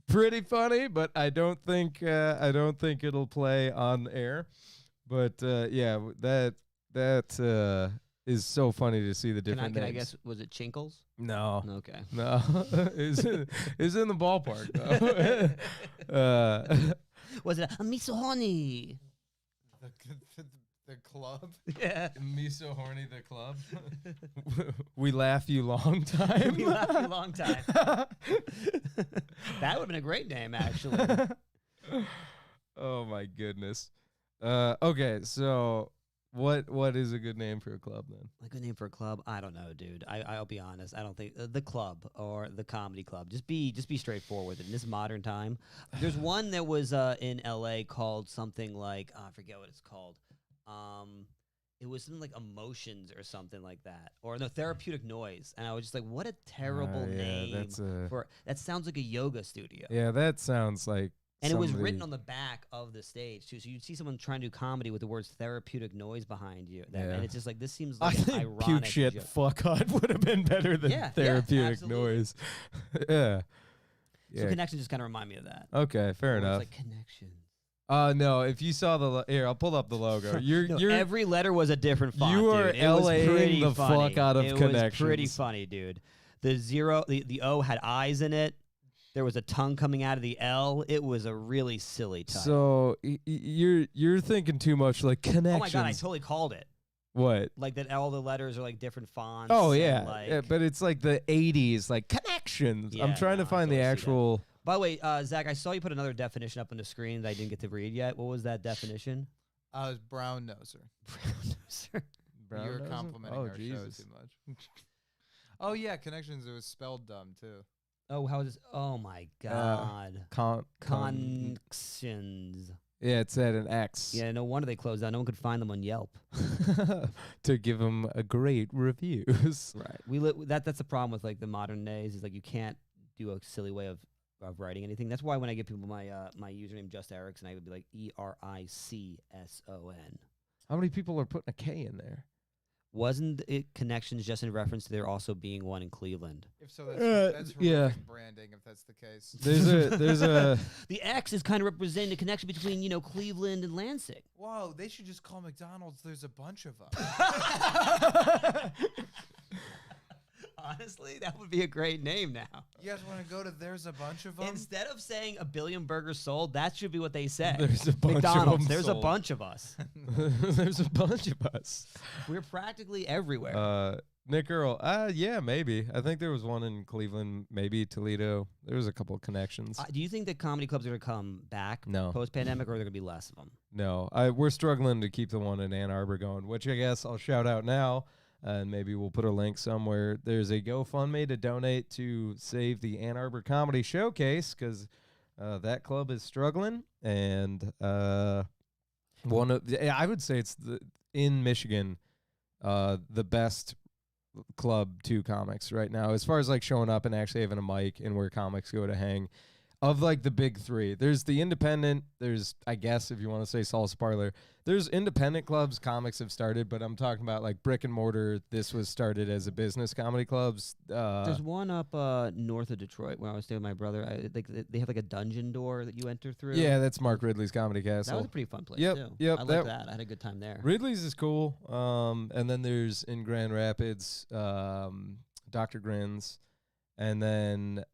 pretty funny, but I don't think it'll play on air. But yeah, that is so funny to see the different names. I guess, was it Chinkles? No. Okay. No. It's in the ballpark, though. Was it a miso honey? The club? Yeah. Miso Horny the club. We laugh you long time. We laugh you long time. That would have been a great name, actually. Oh my goodness. Okay, so what is a good name for a club then? A good name for a club? I don't know, dude. I'll be honest. I don't think the club or the comedy club. Just be straightforward. In this modern time, there's one that was in L.A. called something like I forget what it's called. It was something like Emotions or something like that, or no, Therapeutic Noise. And I was just like, what a terrible name for that. Sounds like a yoga studio. Yeah, that sounds like. And it was written on the back of the stage, too. So you'd see someone trying to do comedy with the words therapeutic noise behind you. And it's just like, this seems like an ironic puke shit joke. fuck hot would have been better than therapeutic noise. Yeah. So Connections just kind of remind me of that. Okay, fair enough. It's like Connections. No, if you saw the here, I'll pull up the logo. You're every letter was a different font. You are LAing the funny. fuck out of Connections. It was pretty funny, dude. The O had eyes in it. There was a tongue coming out of the L. It was a really silly title. So you're thinking too much like Connections. Oh my god, I totally called it. What? Like that all the letters are like different fonts. Oh and, yeah, like, yeah, but it's like the '80s, like connections. I'm Yeah, trying no, to I find the totally see that. actual. By the way, Zach, I saw you put another definition up on the screen that I didn't get to read yet. What was that definition? I was brown noser. You're noser? complimenting Oh, our Jesus. show too much. Oh yeah, connections. It was spelled dumb too. Oh, how is this? Oh my God. Connections. Yeah, it's at an X. Yeah, no wonder they closed down. No one could find them on Yelp. To give them a great reviews. Right. That's the problem with like the modern days is like you can't do a silly way of writing anything. That's why when I give people my my username Just Erickson, I would be like ERICSON. How many people are putting a K in there? Wasn't it connections just in reference to there also being one in Cleveland? If so, that's yeah. branding. If that's the case, There's a The X is kind of representing the connection between Cleveland and Lansing. Whoa, they should just call McDonald's. There's a bunch of them. Honestly, that would be a great name now. You guys want to go to There's a bunch of them? Instead of saying a billion burgers sold, that should be what they say. There's a bunch McDonald's, of them there's sold. a bunch of us. There's a bunch of us. We're practically everywhere. Nick Earl, yeah, maybe. I think there was one in Cleveland, maybe Toledo. There was a couple of connections. Do you think that comedy clubs are going to come back No. post-pandemic, or are there going to be less of them? No, we're struggling to keep the one in Ann Arbor going, which I guess I'll shout out now, and maybe we'll put a link somewhere. There's a GoFundMe to donate to save the Ann Arbor Comedy Showcase because that club is struggling, and I would say it's in Michigan the best club to comics right now as far as like showing up and actually having a mic and where comics go to hang. Of like the big three, there's the independent, there's, I guess if you want to say Salsa Parlor, there's independent clubs comics have started, but I'm talking about like brick and mortar. This was started as a business comedy clubs. There's one up north of Detroit where I was staying with my brother. They have like a dungeon door that you enter through. Yeah, that's Mark Ridley's Comedy Castle. That was a pretty fun place Yep, too. yep, I like that. I had a good time there. Ridley's is cool. And then there's in Grand Rapids, Dr. Grins, and then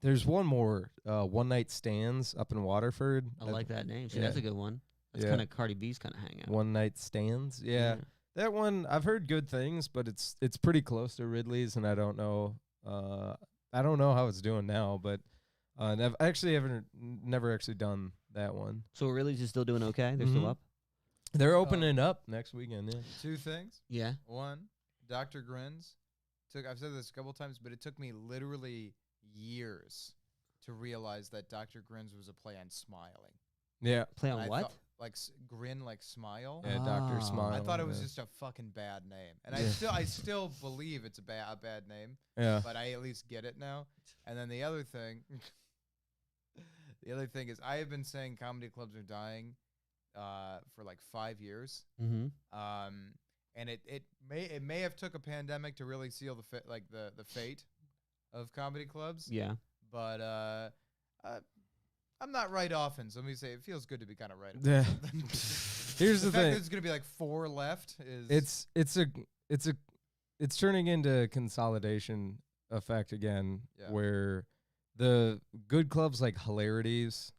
there's one more, One Night Stands up in Waterford. I like that name. See, yeah. that's a good one. That's Yeah. kind of Cardi B's kind of hangout. One Night Stands. Yeah. That one, I've heard good things, but it's pretty close to Ridley's, and I don't know how it's doing now, but I've never actually done that one. So Ridley's is still doing okay? They're Mhm. still up? They're opening up next weekend, yeah. Two things. Yeah. One, Dr. Grins. I've said this a couple times, but it took me literally years to realize that Dr. Grins was a play on smiling. Yeah. Play And on I what? thought, like grin, like smile. Yeah, Dr. Ah. Smile. I thought it was yeah. just a fucking bad name, and Yeah. I still believe it's a bad name, Yeah. but I at least get it now. And then the other thing is I have been saying comedy clubs are dying for like 5 years. Mm-hmm. And it may have took a pandemic to really seal the fate of comedy clubs. Yeah. But I'm not right often, so let me say it feels good to be kind of right. Yeah. Here's the the fact thing. that there's gonna be like 4 left is It's turning into consolidation effect again, Yeah. where the good clubs like Hilarities,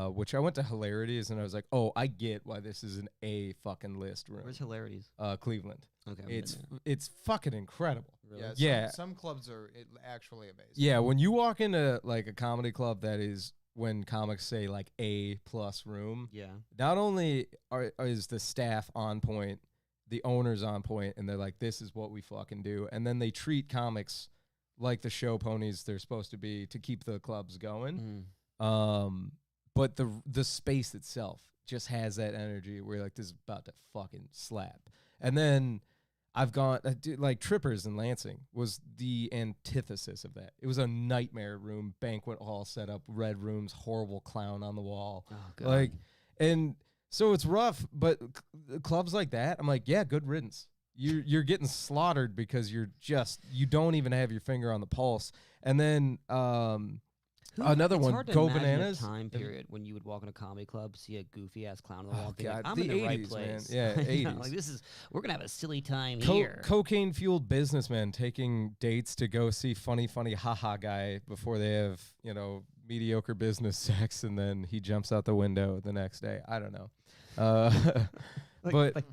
which I went to Hilarities and I was like, oh, I get why this is an A fucking list room. Where's Hilarities? Cleveland. Okay. It's fucking incredible. Really? yeah. Yeah. Some clubs are actually amazing. Yeah, when you walk into like a comedy club that is when comics say like A+ room, Yeah. not only is the staff on point, the owner's on point, and they're like, this is what we fucking do. And then they treat comics like the show ponies they're supposed to be to keep the clubs going. But the space itself just has that energy where you're like, this is about to fucking slap. And then I've gone, like Trippers in Lansing was the antithesis of that. It was a nightmare room, banquet hall set up, red rooms, horrible clown on the wall. Oh, God. Like, and so it's rough, but clubs like that, I'm like, yeah, good riddance. You're getting slaughtered because you don't even have your finger on the pulse. And then another it's one, hard to Go imagine Bananas. A time period when you would walk in a comedy club, see a goofy ass clown on the wall, Oh, and be like, God, I'm the in the right 80s, place. man. Yeah, You know, 80s. like we're gonna have a silly time here. Cocaine fueled businessmen taking dates to go see funny haha guy before they have, mediocre business sex, and then he jumps out the window the next day. I don't know. But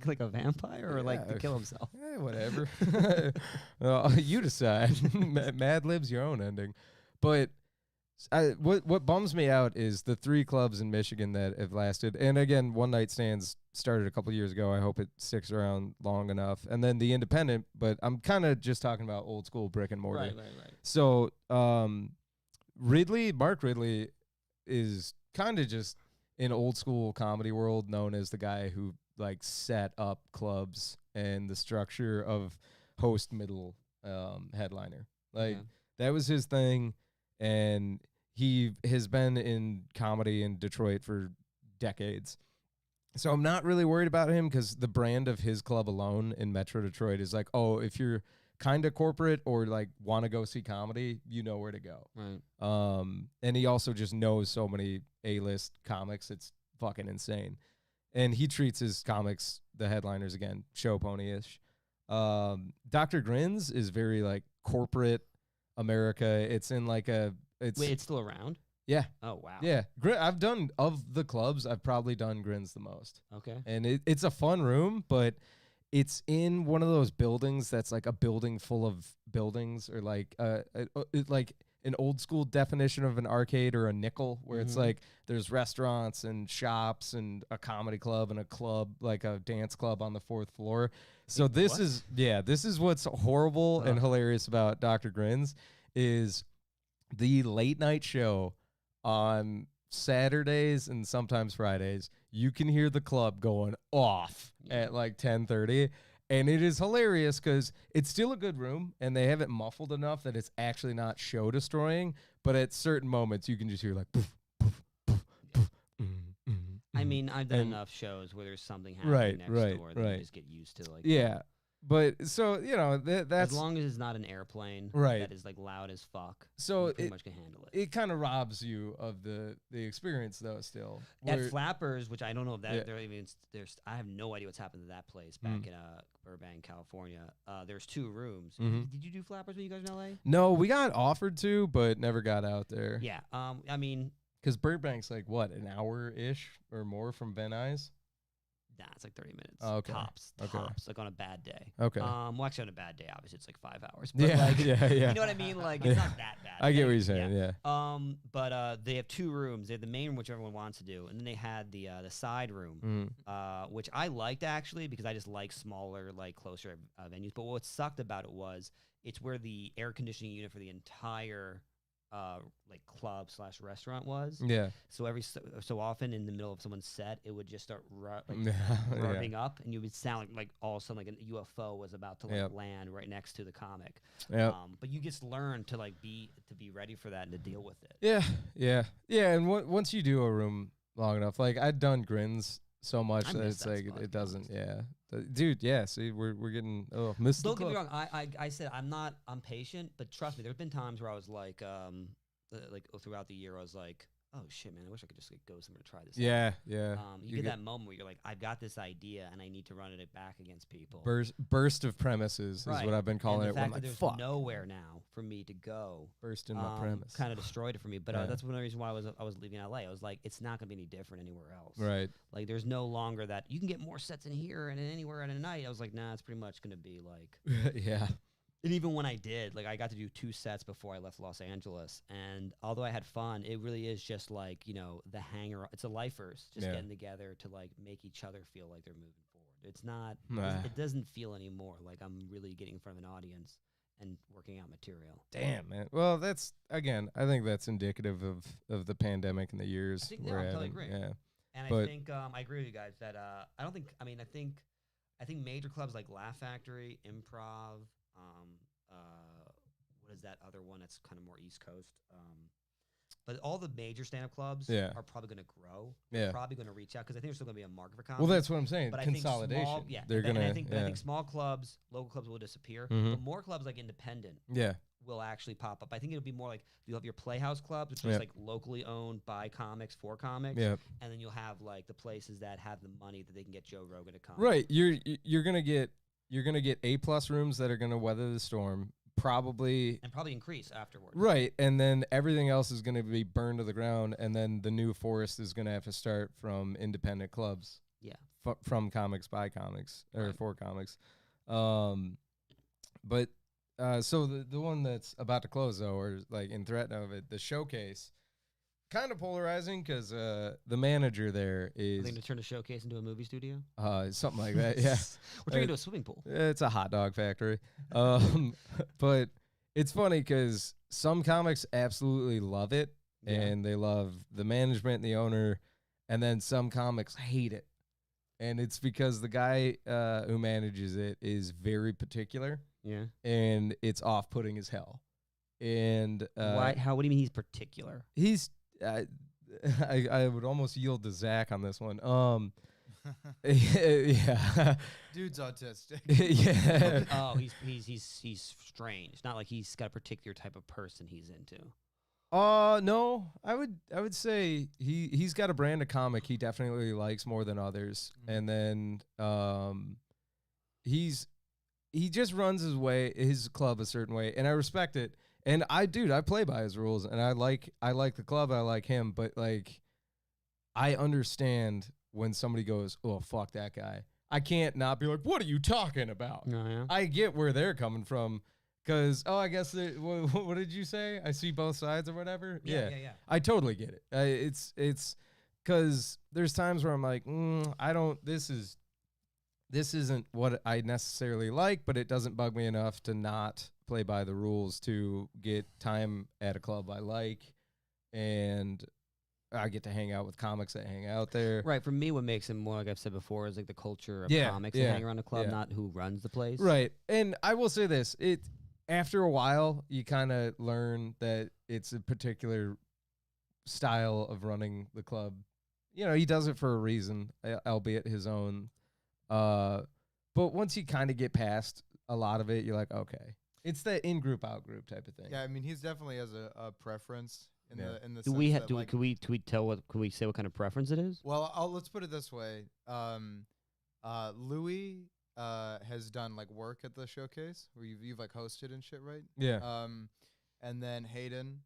like a vampire, or like to kill himself. Whatever. You decide. Mad Lib's your own ending. But what bums me out is the 3 clubs in Michigan that have lasted. And again, one night stands started a couple years ago. I hope it sticks around long enough. And then the independent, but I'm kind of just talking about old school brick and mortar. Right. So Mark Ridley is kind of just in old school comedy world known as the guy who like set up clubs and the structure of host middle headliner. Like that was his thing, and he has been in comedy in Detroit for decades. So I'm not really worried about him because the brand of his club alone in Metro Detroit is like, oh, if you're kind of corporate or like want to go see comedy, you know where to go. Right. And he also just knows so many A-list comics. It's fucking insane. And he treats his comics, the headliners, again, show pony-ish. Dr. Grins is very like corporate America. It's in like a... Wait, it's still around? Yeah. Oh, wow. Yeah. I've done, of the clubs, I've probably done Grins the most. Okay. And it's a fun room, but it's in one of those buildings that's like a building full of buildings, or like like an old school definition of an arcade or a nickel, where it's like there's restaurants and shops and a comedy club and a club, like a dance club on the 4th floor. So this is what's horrible and hilarious about Dr. Grins is the late night show on Saturdays and sometimes Fridays. You can hear the club going off at like 10:30. And it is hilarious because it's still a good room, and they have it muffled enough that it's actually not show destroying. But at certain moments, you can just hear like, poof, poof, poof, poof, I mean, I've done enough shows where there's something happening next door that you just get used to. Like, but so that's as long as it's not an airplane, that is like loud as fuck. So you pretty much can handle it. It kind of robs you of the experience, though. Still at Flappers, which I don't know if that they're even there's. I have no idea what's happened to that place back in Burbank, California. There's 2 rooms. Did you do Flappers when you guys in LA? No, we got offered to, but never got out there. Yeah. I mean, because Burbank's like what, an hour ish or more from Van Nuys. Nah, it's like 30 minutes. Oh, okay. Tops, like on a bad day. Okay. Well, actually, on a bad day, obviously, it's like 5 hours. But yeah, like, yeah. You know what I mean? Like, it's not that bad. I get what you're saying, yeah. But they have 2 rooms. They have the main room, which everyone wants to do, and then they had the side room, which I liked, actually, because I just like smaller, like, closer venues. But what sucked about it was it's where the air conditioning unit for the entire like club / restaurant was. Yeah. So so often in the middle of someone's set, it would just start revving up, and you would sound like all of a sudden like a UFO was about to like land right next to the comic. But you just learn to like be ready for that and to deal with it. Yeah. And once you do a room long enough, like I'd done Grins so much that it's like spot, it doesn't. Dude, see, we're getting missed. Don't get me wrong. I said I'm patient, but trust me, there's been times where I was like throughout the year, I was like, oh shit, man, I wish I could just go somewhere to try this. Yeah. You get that moment where you're like, I've got this idea and I need to run it back against people. Burst of premises is what I've been calling it. The fact that there's nowhere now for me to go. Burst in my premise. Kind of destroyed it for me. But that's one of the reasons why I was leaving LA. I was like, it's not gonna be any different anywhere else. Right. Like there's no longer that you can get more sets in here and anywhere at a night. I was like, nah, it's pretty much gonna be like yeah. And even when I did, like I got to do 2 sets before I left Los Angeles. And although I had fun, it really is just like, the hanger. It's a lifers just getting together to like make each other feel like they're moving forward. It's not, it doesn't feel anymore like I'm really getting in front of an audience and working out material. Damn, man. Well, that's, again, I think that's indicative of the pandemic and the years we're having. Totally agree. Yeah. And I think, I agree with you guys that I think major clubs like Laugh Factory, Improv, what is that other one that's kind of more East Coast? But all the major stand-up clubs are probably going to grow. They're probably going to reach out because I think there's still going to be a market for comedy. Well, that's what I'm saying. But consolidation. I think small clubs, local clubs will disappear. But more clubs like independent will actually pop up. I think it'll be more like you'll have your Playhouse clubs, which is like locally owned by comics for comics. And then you'll have like the places that have the money that they can get Joe Rogan to come. Right. You're gonna get A+ rooms that are gonna weather the storm. Probably increase afterwards. Right, and then everything else is going to be burned to the ground, and then the new forest is going to have to start from independent clubs. Yeah. From comics by comics or Right. for comics. But so the one that's about to close though, or like in threat of it, the showcase, kind of polarizing because the manager there I is think to turn a showcase into a movie studio. something like that. Yeah, We're turning into a swimming pool. it's a hot dog factory. But it's funny because some comics absolutely love it, Yeah. and they love the management and the owner, and then some comics hate it. And it's because the guy who manages it is very particular, Yeah. and it's off-putting as hell. And Why? How? What do you mean he's particular? he's I would almost yield to Zach on this one. Yeah, Dude's autistic. yeah. Oh, he's strange. Not like he's got a particular type of person he's into. No, I would say he's got a brand of comic he definitely likes more than others, and then he just runs his club a certain way, and I respect it. And I play by his rules, and I like the club, I like him, but like I understand when somebody goes, "Oh, fuck that guy." I can't not be like, "What are you talking about?" Oh, yeah. I get where they're coming from. Because, I guess, what did you say? I see both sides or whatever? Yeah. I totally get it. It's because there's times where I'm like, this isn't what I necessarily like, but it doesn't bug me enough to not play by the rules to get time at a club I like. And I get to hang out with comics that hang out there. Right. For me, what makes him more, like I've said before, is like the culture of Yeah, comics yeah, that hang around the club, yeah. not who runs the place. Right. And I will say this, after a while, you kind of learn that it's a particular style of running the club. You know, he does it for a reason, albeit his own. But once you kind of get past a lot of it, you're like, okay. It's that in-group, out-group type of thing. Yeah, I mean, he's definitely has a preference in Yeah. the Do sense we that, like, can we say what kind of preference it is? well, let's put it this way. Louis has done like work at the showcase where you've like hosted and shit, right? Yeah. And then Hayden,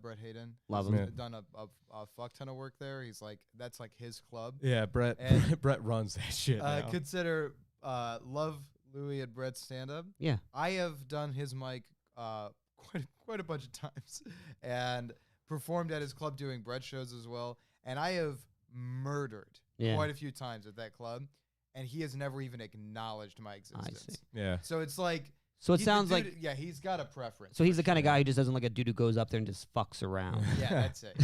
Brett Hayden, Love has him. Yeah. done a fuck ton of work there. He's like, that's like his club. Yeah, Brett And- Brett runs that shit now. Consider love Louis and Brett's stand up. Yeah. I have done his mic quite a bunch of times and performed at his club doing Brett shows as well. And I have murdered Yeah. quite a few times at that club, and he has never even acknowledged my existence. see. Yeah. So it's like, So it the sounds dude- like yeah, he's got a preference. so he's for the kind of sure. guy who just doesn't like a dude who goes up there and just fucks around. Yeah, that's it.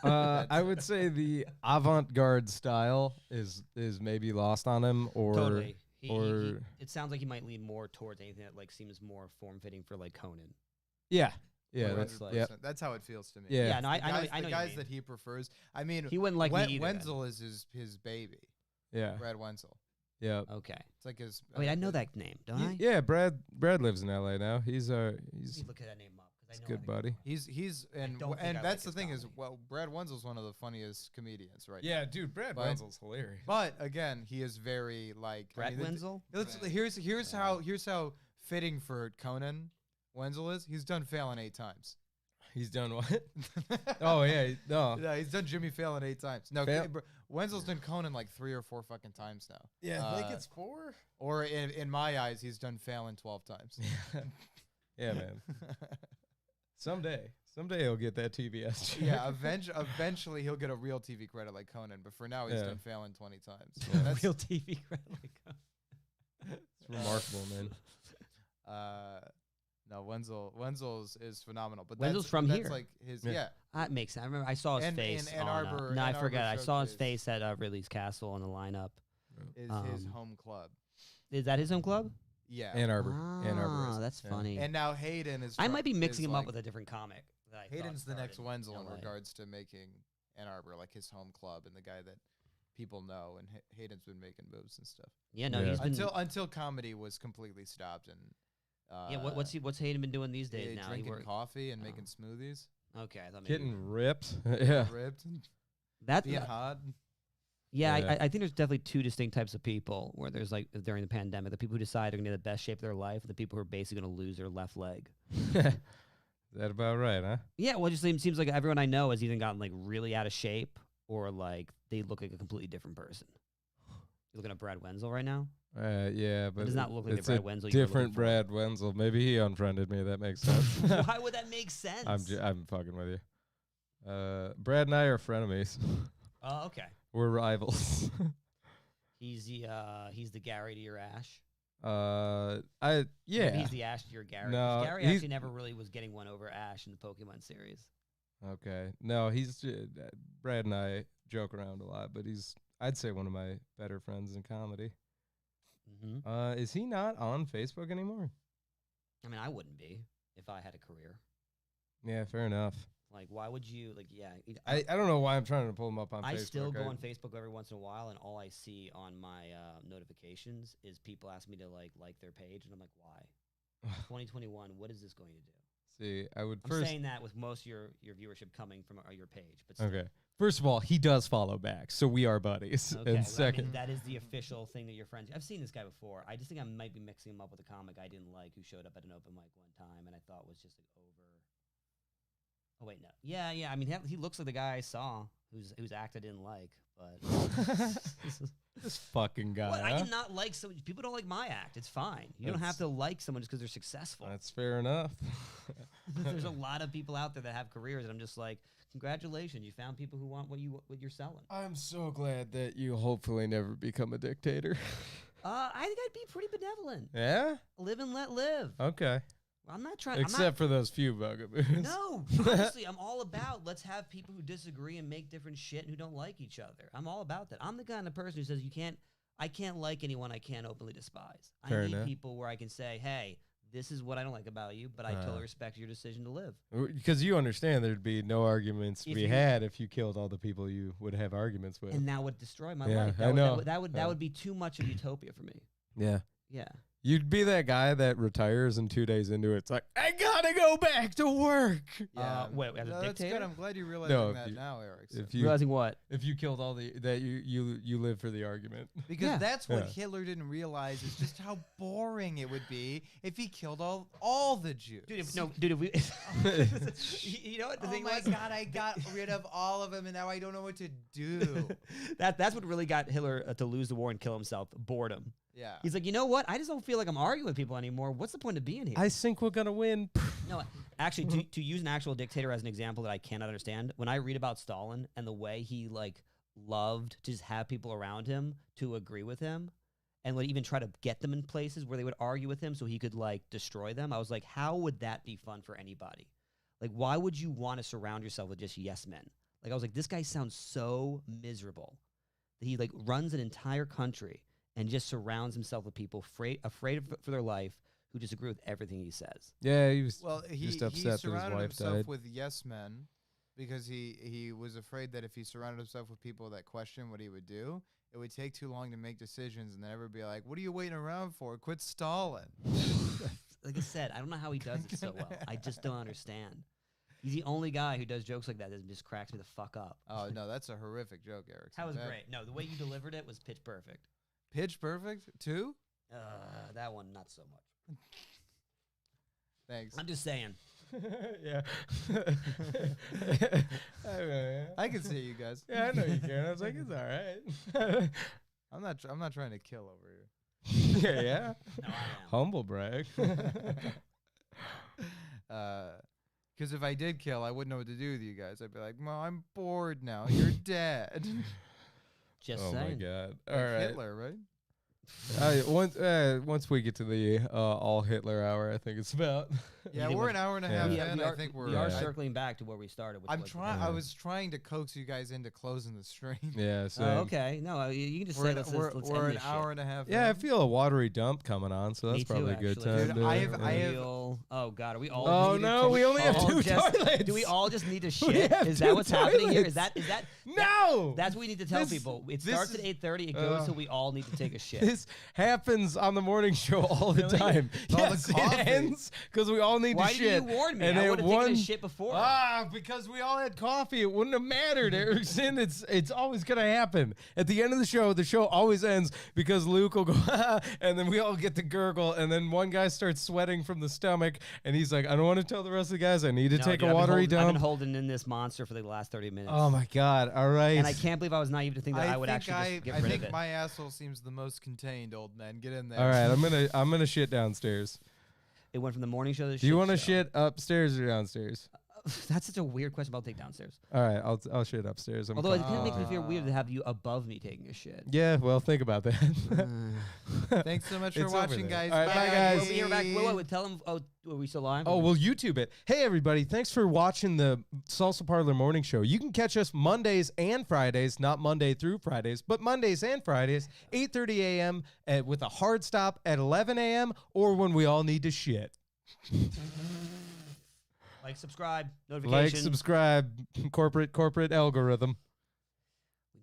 Yeah. I would say the avant-garde style is maybe lost on him, or Totally. or- It sounds like he might lean more towards anything that like seems more form fitting for like Conan. yeah, that's 100%. yeah. That's how it feels to me. Yeah. Yeah, no, I The know. guys, I know. the what guys you that mean. he prefers. I mean, He wouldn't like me either. Wenzel is his baby. Yeah, Brad Wenzel. yeah. Okay. It's like his. Wait, I know that name, don't I? Yeah, Brad lives in LA now. He's Let me look at that name up because I know. good buddy. He's and don't think and I that's like the his thing is, comedy. well, Brad Wenzel's one of the funniest comedians right now. Yeah, dude, Brad But- Wenzel's hilarious. But again, he is very like Brett the- Wenzel. Here's how fitting for Conan Wenzel is. He's done Fallon 8 times. He's done what? Oh yeah, no. Yeah, he's done Jimmy Fallon 8 times. No, Fal- Wenzel's done Conan like 3 or 4 fucking times now. Yeah, I think it's 4. Or in my eyes, he's done Fallon 12 times. Yeah, man. Someday he'll get that TBS. check. Yeah, eventually he'll get a real TV credit like Conan, but for now he's Yeah. done Fallon 20 times. Yeah. And that's, Real TV credit. It's remarkable, man. no, Wenzel's is phenomenal. But Wenzel's that's, from that's here. like his Yeah. yeah. That makes sense. I remember I saw his And face. in Ann on, Arbor- no, I Ann forgot. I Arbor saw his Showcase. face at Ridley's Castle on the lineup. Is his Um, home club. Is that his home club? Yeah. Ann Arbor. Ann Ah, Arbor. is. that's Yeah. funny. And now Hayden is I fro- might be mixing is him like, up with a different comic. That I thought Hayden's the next started Wenzel in LA. regards to making Ann Arbor like his home club and the guy that people know, and Hayden's been making moves and stuff. Yeah, no, Yeah. he's been. Until comedy was completely stopped and Yeah, what's Hayden been doing these days now? He drinking work, coffee and Oh. making smoothies, okay, I thought maybe Getting ripped. Yeah. ripped, and that. being hot. Yeah, Yeah. I think there's definitely two distinct types of people. Where there's like during the pandemic, the people who decide they're gonna be the best shape of their life, and the people who are basically gonna lose their left leg. Is that about right, huh? Yeah, well, it just seems like everyone I know has either gotten like really out of shape or like they look like a completely different person. You looking at Brad Wenzel right now? Yeah, but It does not look like the it's Brad a Wenzel you were looking different for. Brad Wenzel. Maybe he unfriended me. That makes sense. Why would that make sense? I'm fucking with you. Brad and I are frenemies. Oh, okay. We're rivals. He's the Gary to your Ash. Yeah. Maybe he's the Ash to your Gary. 'Cause No, Gary actually never really was getting one over Ash in the Pokemon series. Okay. No, he's Brad and I joke around a lot, but I'd say one of my better friends in comedy. Mm-hmm. Is he not on Facebook anymore? I mean, I wouldn't be if I had a career. Yeah, fair enough. Like, why would you? Like, yeah. I don't know why I'm trying to pull him up on Facebook. I still go on Facebook every once in a while, and all I see on my notifications is people ask me to like their page, and I'm like, why? 2021. What is this going to do? See, I'm saying that with most of your viewership coming from your page, but still. Okay. First of all, he does follow back, so we are buddies. Okay, and well, second, I mean, that is the official thing that you're friends. I've seen this guy before. I just think I might be mixing him up with a comic I didn't like who showed up at an open mic one time, and I thought was just like over. Oh wait, no. Yeah. I mean, he looks like the guy I saw whose act I didn't like, but this fucking guy. What? Huh? I did not like someone. People don't like my act. It's fine. You don't have to like someone just because they're successful. That's fair enough. There's a lot of people out there that have careers, and I'm just like, congratulations, you found people who want what you're selling. I'm so glad that you hopefully never become a dictator. I think I'd be pretty benevolent. Yeah? Live and let live. Okay. I'm not trying. Except for those few bugaboos. No, honestly, I'm all about let's have people who disagree and make different shit and who don't like each other. I'm all about that. I'm the kind of person who says I can't like anyone I can't openly despise. Fair I need enough. people where I can say, hey, this is what I don't like about you, but I totally respect your decision to live. Because you understand there'd be no had if you killed all the people you would have arguments with. And that would destroy my Yeah, life. I know. That would be too much of utopia for me. Yeah. Yeah. You'd be that guy that retires and 2 days into it's like, I gotta go back to work. Yeah. Wait, as a that's dictator? good. I'm glad you're realizing that now, Eric. If you Realizing what? If you killed all that you live for the argument. Because that's what Yeah. Hitler didn't realize is just how boring it would be if he killed all the Jews. Dude, if we you know what the Oh thing my was? God, I got rid of all of them, and now I don't know what to do. That's what really got Hitler to lose the war and kill himself. Boredom. Yeah. He's like, you know what? I just don't feel like I'm arguing with people anymore. What's the point of being here? I think we're gonna win. No, actually, to use an actual dictator as an example that I cannot understand, when I read about Stalin and the way he loved to just have people around him to agree with him, and would even try to get them in places where they would argue with him so he could destroy them, I was like, how would that be fun for anybody? Like, why would you want to surround yourself with just yes men? Like, I was like, this guy sounds so miserable that he runs an entire country and just surrounds himself with people afraid for their life who disagree with everything he says. Yeah, he was He just upset that his surrounded wife himself died. with yes men because he was afraid that if he surrounded himself with people that question what he would do, it would take too long to make decisions, and then everyone would be like, what are you waiting around for? Quit stalling. Like I said, I don't know how he does it so well. I just don't understand. He's the only guy who does jokes like that just cracks me the fuck up. Oh, no, that's a horrific joke, Eric. That was great. No, the way you delivered it was pitch perfect. Pitch perfect? 2? That one, not so much. Thanks. I'm just saying. Yeah. I can see you guys. Yeah, I know you can. I was like, it's all right. I'm not trying to kill over here. Yeah. No, I am. Humble brag. Because if I did kill, I wouldn't know what to do with you guys. I'd be like, "Mom, I'm bored now. You're dead." Just Oh saying. my god! All Like right. Hitler, right? Once we get to the all Hitler hour, I think it's about. Yeah, think we're we're- an hour and a Yeah. half Yeah, in. we I are, think we are Yeah. circling back to where we started. Which I'm was the trying. beginning. I was trying to coax you guys into closing the stream. Yeah. So. Oh, okay. No, you can just say let's we're end an this hour shit. and a half. Yeah, I in. feel a watery dump coming on, so that's Me too, probably a good actually. time. Dude, to, I have- Oh God, are we all? Oh needed no, to we only have all 2 just- toilets. Do we all just need to We shit? have Is 2 that what's happening here? Is toilets. that No. that's what we need to tell This- people? It this starts at is- 8:30. It goes till we all need to take a shit. this happens on the morning show all the Really? time. All the Yes, it coffee. ends because we all need Why to shit. didn't you warn me? And I it would have taken won- a shit before. Because we all had coffee. It wouldn't have mattered, Erickson. It's always gonna happen. At the end of the show always ends because Luke will go, and then we all get to gurgle, and then one guy starts sweating from the stomach, and he's like, I don't want to tell the rest of the guys. I need to No, take dude, a watery I've been dump. holding in this monster for the last 30 minutes. Oh my god! All right. And I can't believe I was naive to think that I would actually just get I rid think of it. my asshole seems the most contained, old man. Get in there. All right, I'm gonna shit downstairs. It went from the morning show to the Do you want to shit upstairs or downstairs? That's such a weird question, but I'll take downstairs. All right, I'll shit upstairs. Although it kind of makes me feel weird to have you above me taking a shit. Yeah, well, think about that. Thanks so much for It's over watching, there. guys. All right, bye, guys. We'll be here back. Wait, tell them. Oh, are we still live? Oh, well, YouTube it. Hey, everybody. Thanks for watching the Salsa Parlor Morning Show. You can catch us Mondays and Fridays, not Monday through Fridays, but Mondays and Fridays, 8:30 a.m. with a hard stop at 11 a.m. or when we all need to shit. Like, subscribe, notifications. Like, subscribe, corporate algorithm.